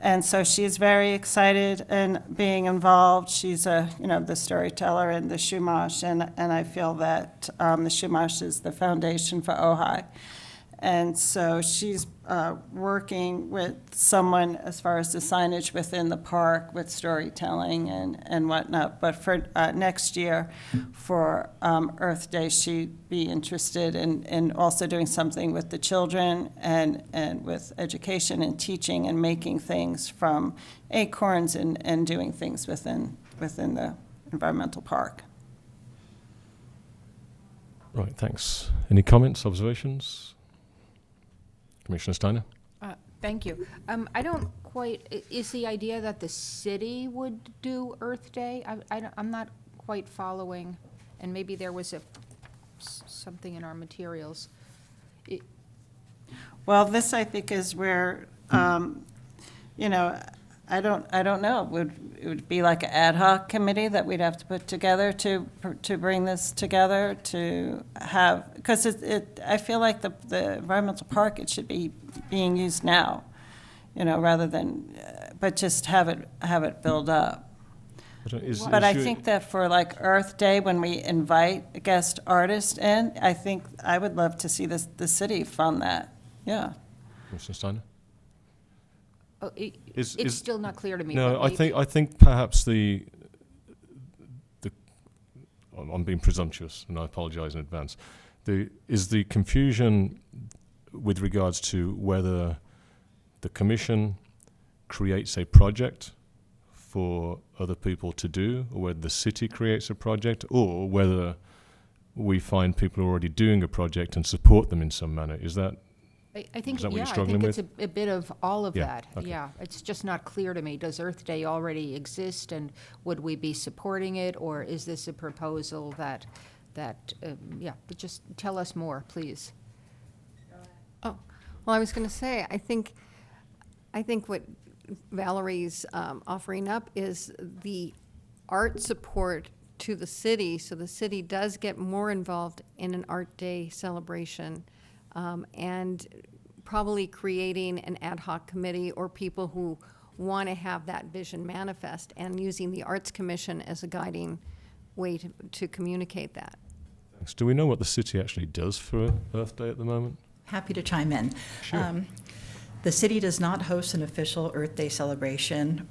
and so she's very excited and being involved. She's the storyteller in the Shumash, and I feel that the Shumash is the foundation for Ojai. And so she's working with someone as far as the signage within the park with storytelling and whatnot. But for next year, for Earth Day, she'd be interested in also doing something with the children and with education and teaching and making things from acorns and doing things within the environmental park. Right, thanks. Any comments, observations? Commissioner Steiner? Thank you. I don't quite, is the idea that the city would do Earth Day? I'm not quite following, and maybe there was something in our materials. Well, this, I think, is where, I don't know. It would be like an ad hoc committee that we'd have to put together to bring this together to have, because I feel like the environmental park, it should be being used now, rather than, but just have it build up. But I think that for like Earth Day, when we invite a guest artist in, I think I would love to see the city fund that. Yeah. Commissioner Steiner? Oh, Is- it's is- still not clear to me. No, but I think perhaps the I'm being presumptuous, and I apologise in advance. Is the confusion with regards to whether the Commission creates a project for other people to do, or whether the city creates a project, or whether we find people who are already doing a project and support them in some manner? Is that I think, Is that what you're yeah, I struggling think it's a bit of all of Yeah, that. okay. Yeah, it's just not clear to me. Does Earth Day already exist, and would we be supporting it, or is this a proposal that, yeah, but just tell us more, please. Oh, well, I was going to say, I think what Valerie's offering up is the art support to the city, so the city does get more involved in an Art Day celebration, and probably creating an ad hoc committee or people who want to have that vision manifest, and using the Arts Commission as a guiding way to communicate that. Thanks. Do we know what the city actually does for Earth Day at the moment? Happy to chime in. Sure. The city does not host an official Earth Day celebration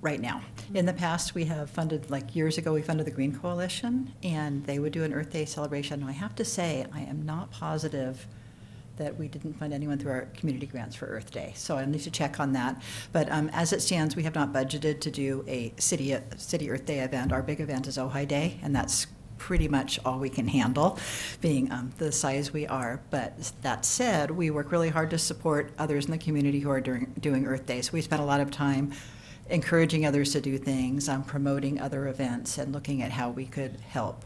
right now. In the past, we have funded, like years ago, we funded the Green Coalition, and they would do an Earth Day celebration. And I have to say, I am not positive that we didn't fund anyone through our community grants for Earth Day. So I need to check on that. But as it stands, we have not budgeted to do a city Earth Day event. Our big event is Ojai Day, and that's pretty much all we can handle, being the size we are. But that said, we work really hard to support others in the community who are doing Earth Day. So we spent a lot of time encouraging others to do things, promoting other events, and looking at how we could help.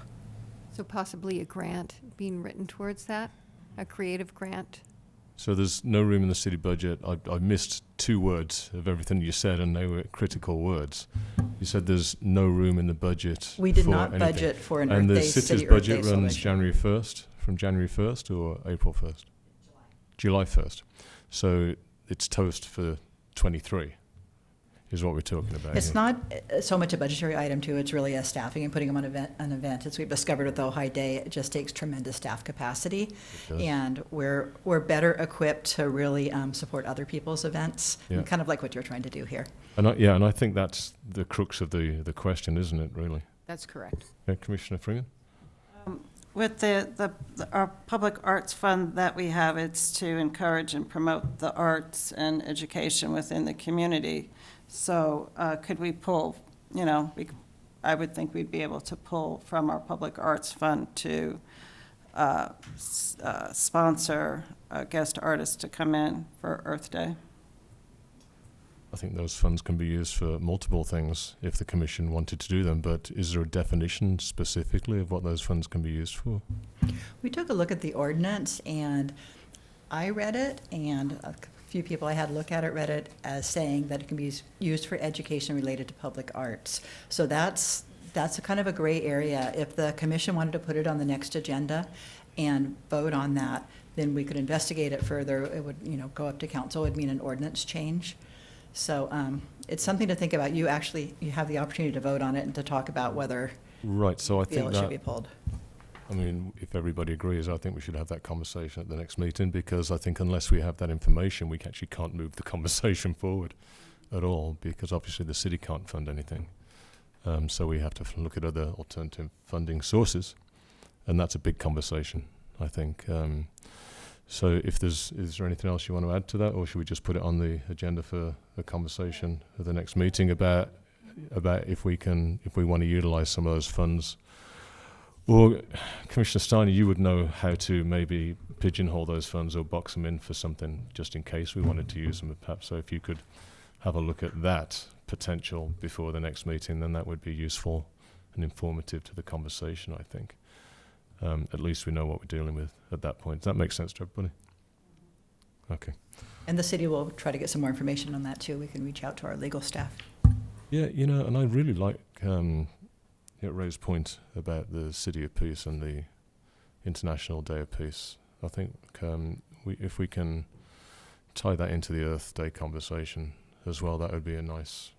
So possibly a grant being written towards that, a creative grant. So there's no room in the city budget. I missed 2 words of everything you said, and they were critical words. You said there's no room in the budget. We did for not anything. budget for an And Earth the Day, city's city Earth budget Day runs celebration. January 1st, from January 1st or April 1st? July 1st. So it's toast for 23 is what we're talking about. It's here. not so much a budgetary item, too. It's really a staffing and putting them on an event. As we've discovered with the Ojai Day, it just takes tremendous staff capacity. does. And we're better equipped to really support other people's events, Yeah. kind of like what you're trying to do here. And I think that's the crux of the question, isn't it, really? That's correct. Yeah, Commissioner Freeman? With our public arts fund that we have, it's to encourage and promote the arts and education within the community. So could we pull, I would think we'd be able to pull from our public arts fund to sponsor a guest artist to come in for Earth Day. I think those funds can be used for multiple things if the Commission wanted to do them, but is there a definition specifically of what those funds can be used for? We took a look at the ordinance, and I read it, and a few people I had look at it read it as saying that it can be used for education related to public arts. So that's a kind of a gray area. If the Commission wanted to put it on the next agenda and vote on that, then we could investigate it further. It would, go up to council. It would mean an ordinance change. So it's something to think about. You have the opportunity to vote on it and to talk about whether Right, so I you feel think it should be that, pulled. I mean, if everybody agrees, I think we should have that conversation at the next meeting, because I think unless we have that information, we actually can't move the conversation forward at all, because obviously the city can't fund anything. So we have to look at other alternative funding sources, and that's a big conversation, I think. So is there anything else you want to add to that, or should we just put it on the agenda for a conversation at the next meeting about if we want to utilize some of those funds? Or Commissioner Steiner, you would know how to maybe pigeonhole those funds or box them in for something just in case we wanted to use them, perhaps. So if you could have a look at that potential before the next meeting, then that would be useful and informative to the conversation, I think. At least we know what we're dealing with at that point. Does that make sense to everybody? Okay. And the city will try to get some more information on that, too. We can reach out to our legal staff. Yeah, and I really like Ray's point about the City of Peace and the International Day of Peace. I think if we can tie that into the Earth Day conversation as well, that would be a nice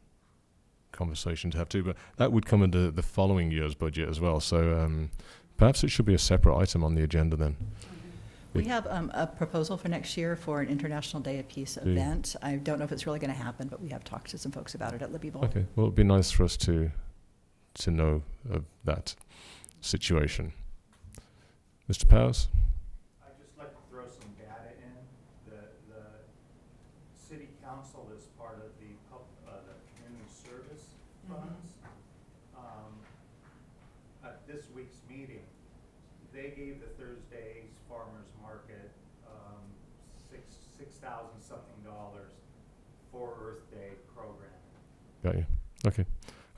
conversation to have too. But that would come into the following year's budget as well. So perhaps it should be a separate item on the agenda then. We have a proposal for next year for an International Day of Peace you? event. I don't know if it's really going to happen, but we have talked to some folks about it at Libby Bowl. Okay, well, it'd be nice for us to know of that situation. Mr. Powers? I'd just like to throw some data in. The city council is part of the community service funds. At this week's meeting, they gave the Thursday's farmers market $6,000 something for Earth Day programming. Got you. Okay.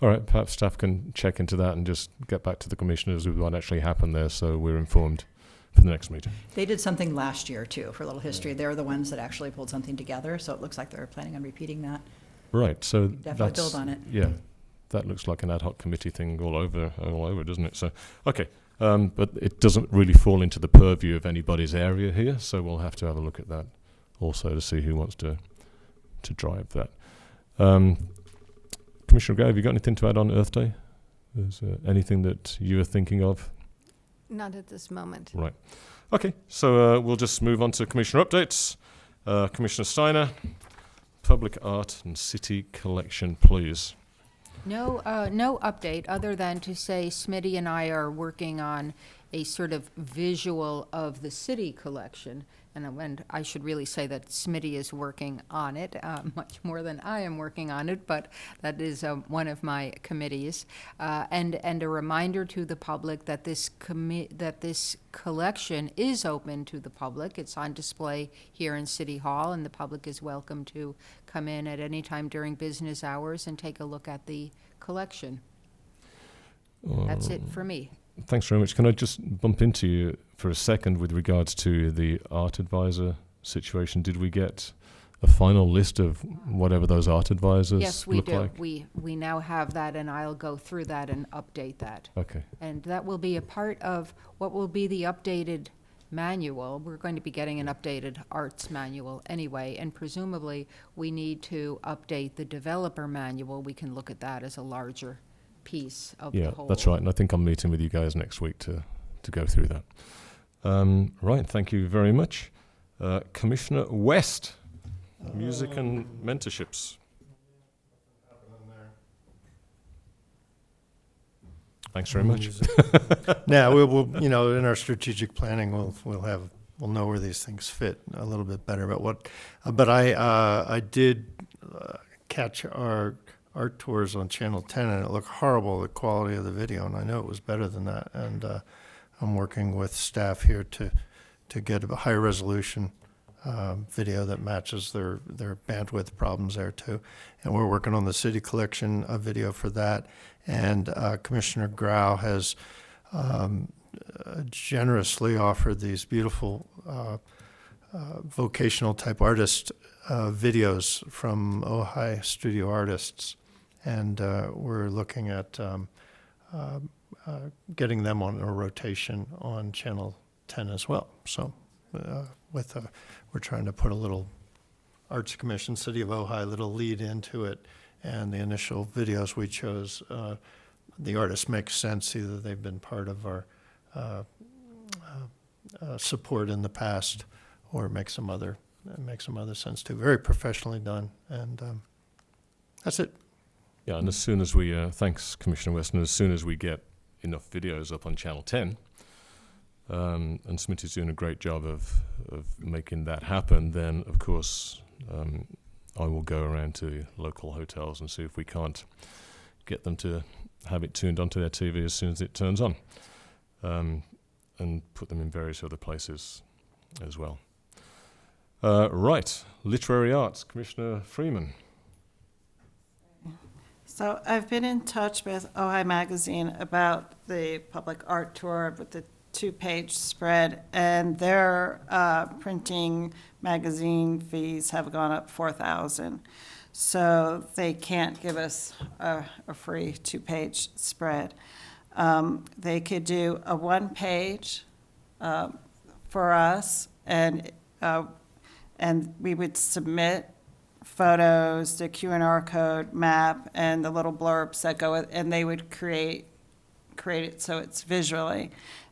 All right, perhaps staff can check into that and just get back to the commissioners with what actually happened there so we're informed for the next meeting. They did something last year, too, for a little history. They're the ones that actually pulled something together, so it looks like they're planning on repeating that. Right, so Definitely that's, build on it. yeah, that looks like an ad hoc committee thing all over, doesn't it? So, okay, but it doesn't really fall into the purview of anybody's area here, so we'll have to have a look at that also to see who wants to drive that. Commissioner Gray, have you got anything to add on Earth Day? Is anything that you are thinking of? Not at this moment. Right. Okay, so we'll just move on to Commissioner updates. Commissioner Steiner, Public Art and City Collection, please. No update other than to say Smitty and I are working on a sort of visual of the city collection. And I should really say that Smitty is working on it, much more than I am working on it, but that is one of my committees. And a reminder to the public that this collection is open to the public. It's on display here in City Hall, and the public is welcome to come in at any time during business hours and take a look at the collection. That's it for me. Thanks very much. Can I just bump into you for a second with regards to the art advisor situation? Did we get a final list of whatever those art advisors Yes, we look do. like? We now have that, and I'll go through that and update that. Okay. And that will be a part of what will be the updated manual. We're going to be getting an updated arts manual anyway, and presumably we need to update the developer manual. We can look at that as a larger piece of the whole. Yeah, that's right. And I think I'm meeting with you guys next week to go through that. Right, thank you very much. Commissioner West, music and mentorships. Thanks very much. Yeah, we'll in our strategic planning, we'll know where these things fit a little bit better. But I did catch our art tours on Channel 10, and it looked horrible, the quality of the video, and I know it was better than that. And I'm working with staff here to get a high resolution video that matches their bandwidth problems there too. And we're working on the city collection video for that. And Commissioner Grau has generously offered these beautiful vocational type artist videos from Ojai studio artists. And we're looking at getting them on a rotation on Channel 10 as well. So we're trying to put a little Arts Commission, City of Ojai, little lead into it. And the initial videos we chose, the artists make sense. Either they've been part of our support in the past, or it makes some other sense too. Very professionally done, and that's it. Yeah, and as soon as we, thanks Commissioner Weston, as soon as we get enough videos up on Channel 10, and Smitty's doing a great job of making that happen, then of course I will go around to local hotels and see if we can't get them to have it tuned onto their TV as soon as it turns on, and put them in various other places as well. Right, literary arts, Commissioner Freeman. So I've been in touch with Ojai Magazine about the public art tour with the 2-page spread, and their printing magazine fees have gone up $4,000. So they can't give us a free 2-page spread. They could do a 1-page for us, and we would submit photos, the Q&R code, map, and the little blurbs that go with, and they would create it so it's visually,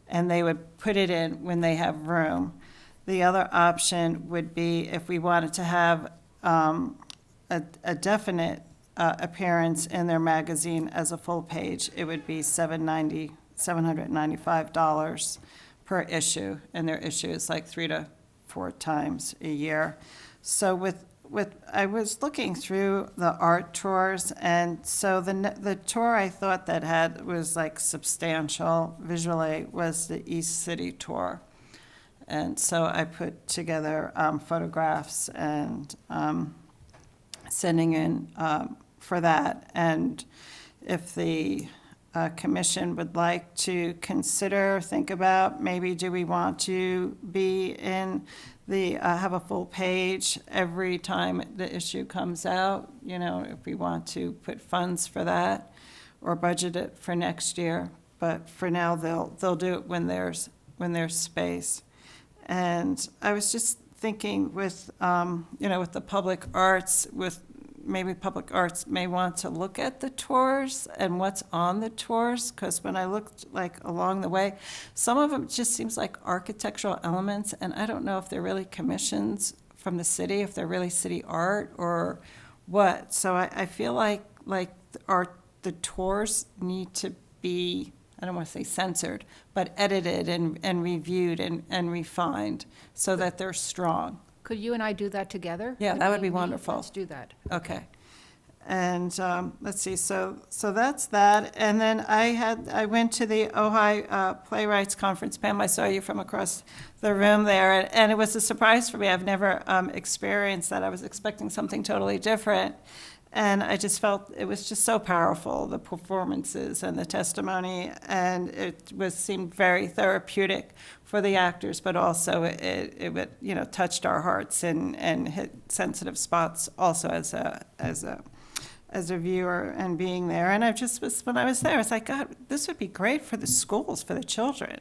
and they would put it in when they have room. the other option would be if we wanted to have a definite appearance in their magazine as a full page, it would be $795 per issue, and their issue is like 3 to 4 times a year. So I was looking through the art tours, and so the tour I thought that was like substantial visually was the East City tour. And so I put together photographs and sending in for that. And if the commission would like to think about, maybe do we want to be in have a full page every time the issue comes out, if we want to put funds for that or budget it for next year. But for now, they'll do it when there's space. And I was just thinking with the public arts, maybe public arts may want to look at the tours and what's on the tours, because when I looked along the way, some of them just seems like architectural elements, and I don't know if they're really commissions from the city, if they're really city art or what. So I feel like the tours need to be, I don't want to say censored, but edited and reviewed and refined so that they're strong. Could you and I do that together? Yeah, Could that would we be meet? wonderful. Let's do that. Okay. And let's see, so that's that. And then I went to the Ojai Playwrights Conference. Pam, I saw you from across the room there, and it was a surprise for me. I've never experienced that. I was expecting something totally different. And I just felt it was just so powerful, the performances and the testimony, and it seemed very therapeutic for the actors, but also it touched our hearts and hit sensitive spots also as a viewer and being there. And when I was there, I was like, God, this would be great for the schools, for the children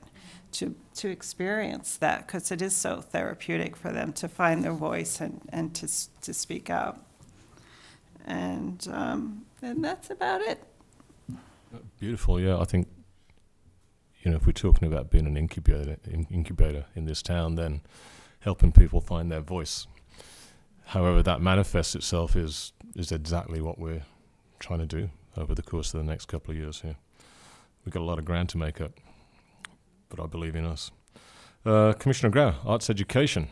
to experience that, because it is so therapeutic for them to find their voice and to speak out. And that's about it. Beautiful, yeah. I think, if we're talking about being an incubator in this town, then helping people find their voice, however that manifests itself, is exactly what we're trying to do over the course of the next couple of years here. We've got a lot of ground to make up, but I believe in us. Commissioner Grau, Arts Education.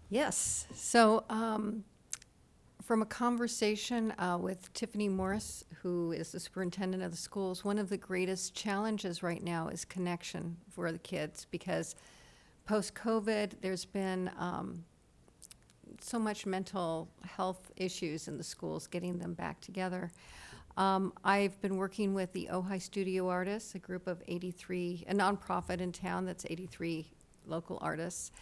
Yes. So from a conversation with Tiffany Morris, who is the superintendent of the schools, one of the greatest challenges right now is connection for the kids, because post-COVID, there's been so much mental health issues in the schools, getting them back together. I've been working with the Ojai Studio Artists, a group of 83, a nonprofit in town that's 83 local artists.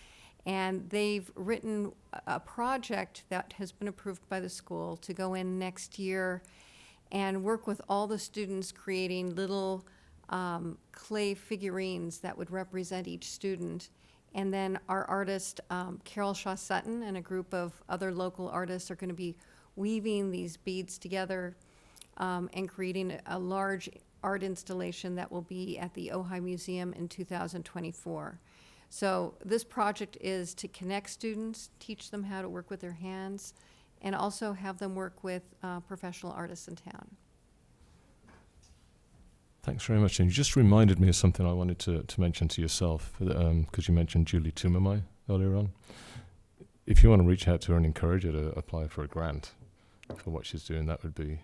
And they've written a project that has been approved by the school to go in next year and work with all the students creating little clay figurines that would represent each student. And then our artist, Carol Shaw Sutton, and a group of other local artists are going to be weaving these beads together and creating a large art installation that will be at the Ojai Museum in 2024. So this project is to connect students, teach them how to work with their hands, and also have them work with professional artists in town. Thanks very much. And you just reminded me of something I wanted to mention to yourself, because you mentioned Julie Tumamai earlier on. If you want to reach out to her and encourage her to apply for a grant for what she's doing, that would be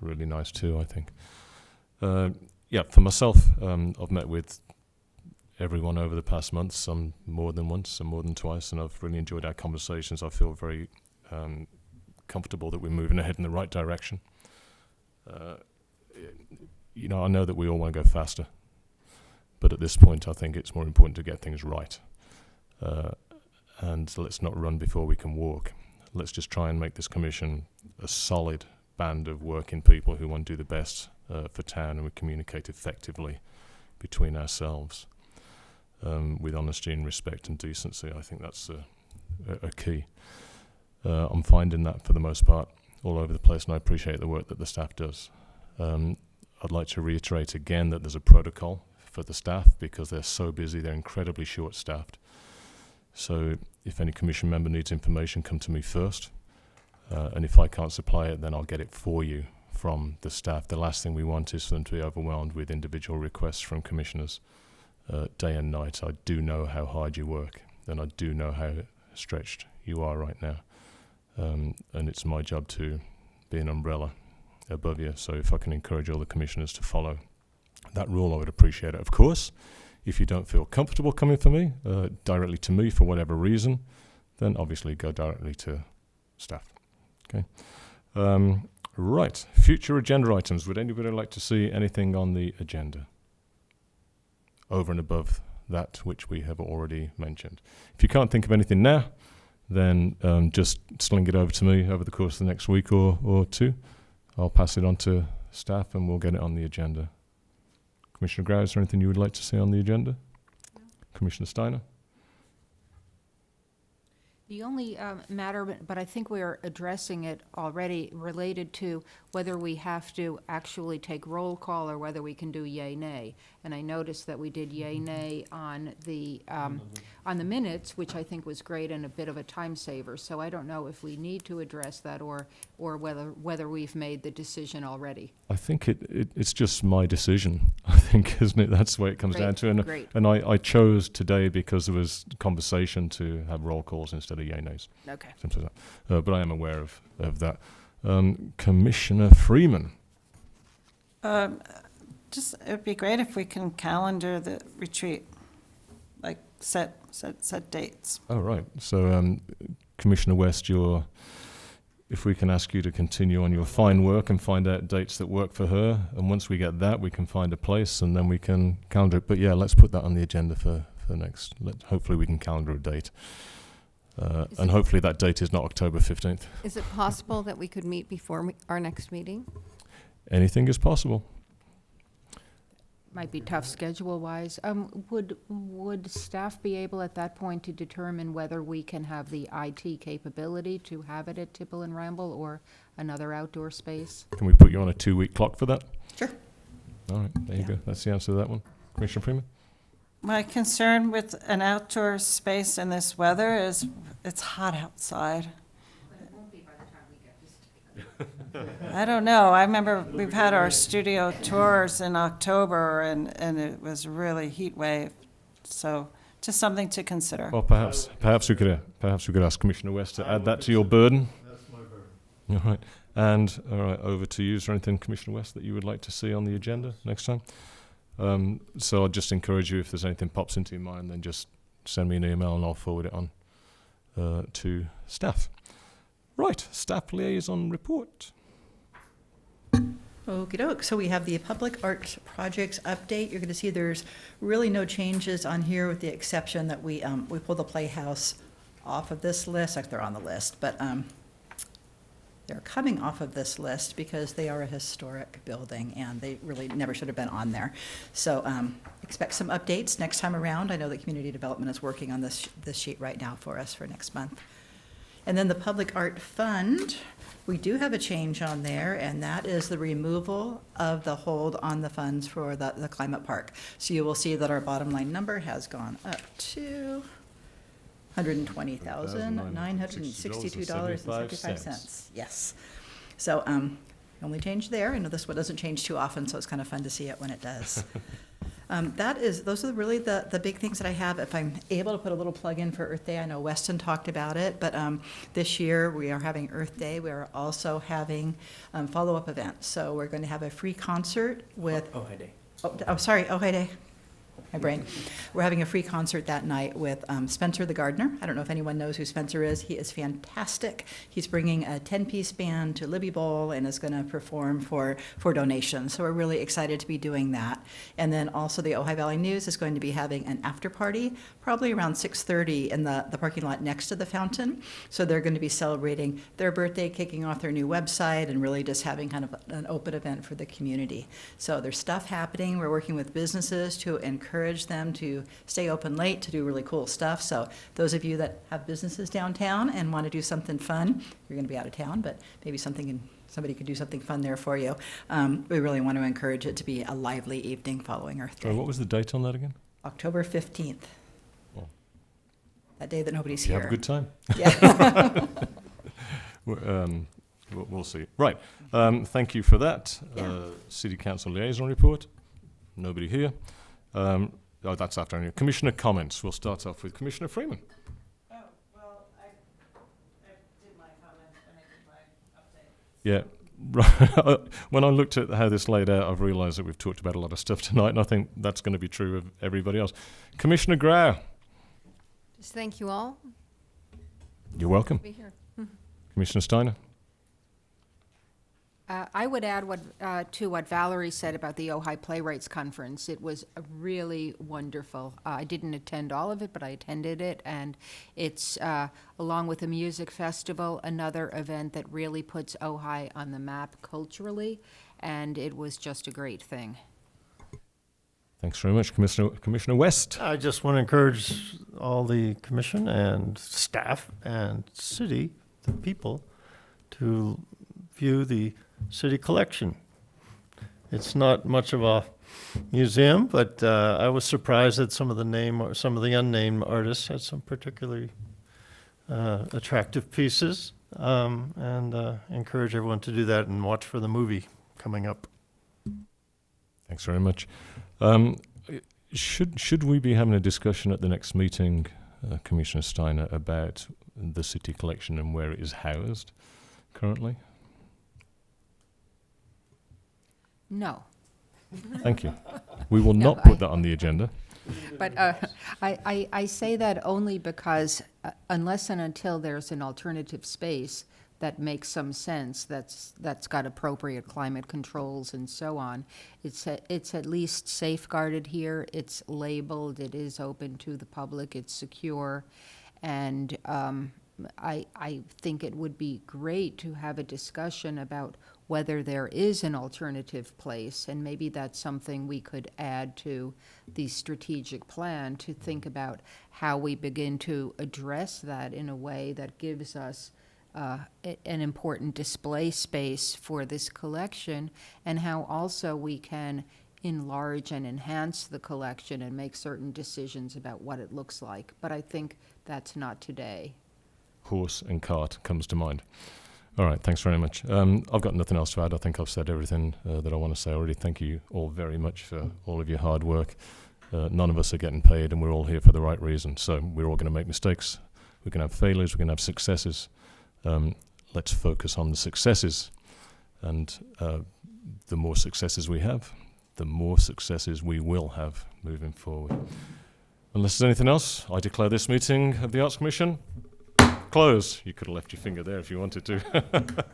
really nice too, I think. For myself, I've met with everyone over the past month, some more than once, some more than twice, and I've really enjoyed our conversations. I feel very comfortable that we're moving ahead in the right direction. I know that we all want to go faster, but at this point I think it's more important to get things right. And let's not run before we can walk. Let's just try and make this commission a solid band of working people who want to do the best for town, and we communicate effectively between ourselves. With honesty and respect and decency. I think that's a key. I'm finding that for the most part all over the place, and I appreciate the work that the staff does. I'd like to reiterate again that there's a protocol for the staff because they're so busy, they're incredibly short-staffed. So if any commission member needs information, come to me first. And if I can't supply it, then I'll get it for you from the staff. The last thing we want is for them to be overwhelmed with individual requests from commissioners day and night. I do know how hard you work, and I do know how stretched you are right now. And it's my job to be an umbrella above you. So if I can encourage all the commissioners to follow that rule, I would appreciate it. Of course, if you don't feel comfortable coming for me, directly to me for whatever reason, then obviously go directly to staff. Okay. Right. Future agenda items. Would anybody like to see anything on the agenda over and above that which we have already mentioned? If you can't think of anything now, then just sling it over to me over the course of the next week or two. I'll pass it on to staff and we'll get it on the agenda. Commissioner Grau, is there anything you would like to see on the agenda? No. Commissioner Steiner? The only matter, but I think we are addressing it already, related to whether we have to actually take roll call or whether we can do yay, nay. And I noticed that we did yay, nay on the minutes, which I think was great and a bit of a time saver. So I don't know if we need to address that or whether we've made the decision already. I think it's just my decision, I think, isn't it? That's the way it comes down to it. Great. And I chose today because there was conversation to have roll calls instead of yay, nays. Okay. Simple as that. But I am aware of that. Commissioner Freeman. Just, it'd be great if we can calendar the retreat, like set dates. Oh, right. So, Commissioner West, if we can ask you to continue on your fine work and find out dates that work for her, and once we get that, we can find a place and then we can calendar it. But yeah, let's put that on the agenda for next. Hopefully we can calendar a date. And hopefully that date is not October 15th. Is it possible that we could meet before our next meeting? Anything is possible. Might be tough schedule-wise. Would staff be able at that point to determine whether we can have the IT capability to have it at Tipple and Ramble or another outdoor space? Can we put you on a 2-week clock for that? Sure. All right, there you go. That's the answer to that one. Commissioner Freeman? My concern with an outdoor space in this weather is it's hot outside. But it won't be by the time we get this. I don't know. I remember we've had our studio tours in October and it was really heat wave. So just something to consider. Well, perhaps we could ask Commissioner West to add that to your burden. That's my burden. All right. And all right, over to you. Is there anything, Commissioner West, that you would like to see on the agenda next time? So I'll just encourage you, if there's anything pops into your mind, then just send me an email and I'll forward it on to staff. Right, staff liaison report. Okey doke. So we have the public art projects update. You're going to see there's really no changes on here with the exception that we pulled the Playhouse off of this list. Like, they're on the list, but they're coming off of this list because they are a historic building and they really never should have been on there. So expect some updates next time around. I know that Community Development is working on this sheet right now for us for next month. And then the Public Art Fund, we do have a change on there, and that is the removal of the hold on the funds for the climate park. So you will see that our bottom line number has gone up to $120,962.75. Yes. So only change there. I know this one doesn't change too often, so it's kind of fun to see it when it does. Those are really the big things that I have. If I'm able to put a little plug in for Earth Day, I know Weston talked about it, but this year we are having Earth Day. We are also having follow-up events. So we're going to have a free concert with... Ojai Day. Ojai Day. My brain. We're having a free concert that night with Spencer the Gardener. I don't know if anyone knows who Spencer is. He is fantastic. He's bringing a 10-piece band to Libby Bowl and is going to perform for donations. So we're really excited to be doing that. And then also the Ojai Valley News is going to be having an after party, probably around 6:30 in the parking lot next to the fountain. So they're going to be celebrating their birthday, kicking off their new website, and really just having kind of an open event for the community. So there's stuff happening. We're working with businesses to encourage them to stay open late, to do really cool stuff. So those of you that have businesses downtown and want to do something fun, you're going to be out of town, but maybe something somebody could do something fun there for you. We really want to encourage it to be a lively evening following Earth Day. Sorry, what was the date on that again? October 15th. Oh. That day that nobody's You here. have a good time. Yeah. We'll see. Right. Thank you for that. City Council liaison report. Nobody here. That's after any Commissioner comments. We'll start off with Commissioner Freeman. Oh, well, I did my comment and I did my update. Yeah. Right. When I looked at how this laid out, I've realised that we've talked about a lot of stuff tonight, and I think that's going to be true of everybody else. Commissioner Grau. Just thank you all. You're welcome. Be here. Commissioner Steiner. I would add to what Valerie said about the Ojai Playwrights Conference. It was really wonderful. I didn't attend all of it, but I attended it, and it's, along with the music festival, another event that really puts Ojai on the map culturally, and it was just a great thing. Thanks very much, Commissioner West. I just want to encourage all the commission and staff and city, the people, to view the city collection. It's not much of a museum, but I was surprised that some of the unnamed artists had some particularly attractive pieces, and encourage everyone to do that and watch for the movie coming up. Thanks very much. Should we be having a discussion at the next meeting, Commissioner Steiner, about the city collection and where it is housed currently? No. Thank you. We will No, not put that on the agenda. But I say that only because unless and until there's an alternative space that makes some sense, that's got appropriate climate controls and so on, it's at least safeguarded here, it's labeled, it is open to the public, it's secure, and I think it would be great to have a discussion about whether there is an alternative place, and maybe that's something we could add to the strategic plan to think about how we begin to address that in a way that gives us an important display space for this collection, and how also we can enlarge and enhance the collection and make certain decisions about what it looks like. But I think that's not today. Horse and cart comes to mind. All right, thanks very much. I've got nothing else to add. I think I've said everything that I want to say already. Thank you all very much for all of your hard work. None of us are getting paid, and we're all here for the right reason. So we're all going to make mistakes. We're going to have failures. We're going to have successes. Let's focus on the successes. And the more successes we have, the more successes we will have moving forward. Unless there's anything else, I declare this meeting of the Arts Commission closed. You could have left your finger there if you wanted to.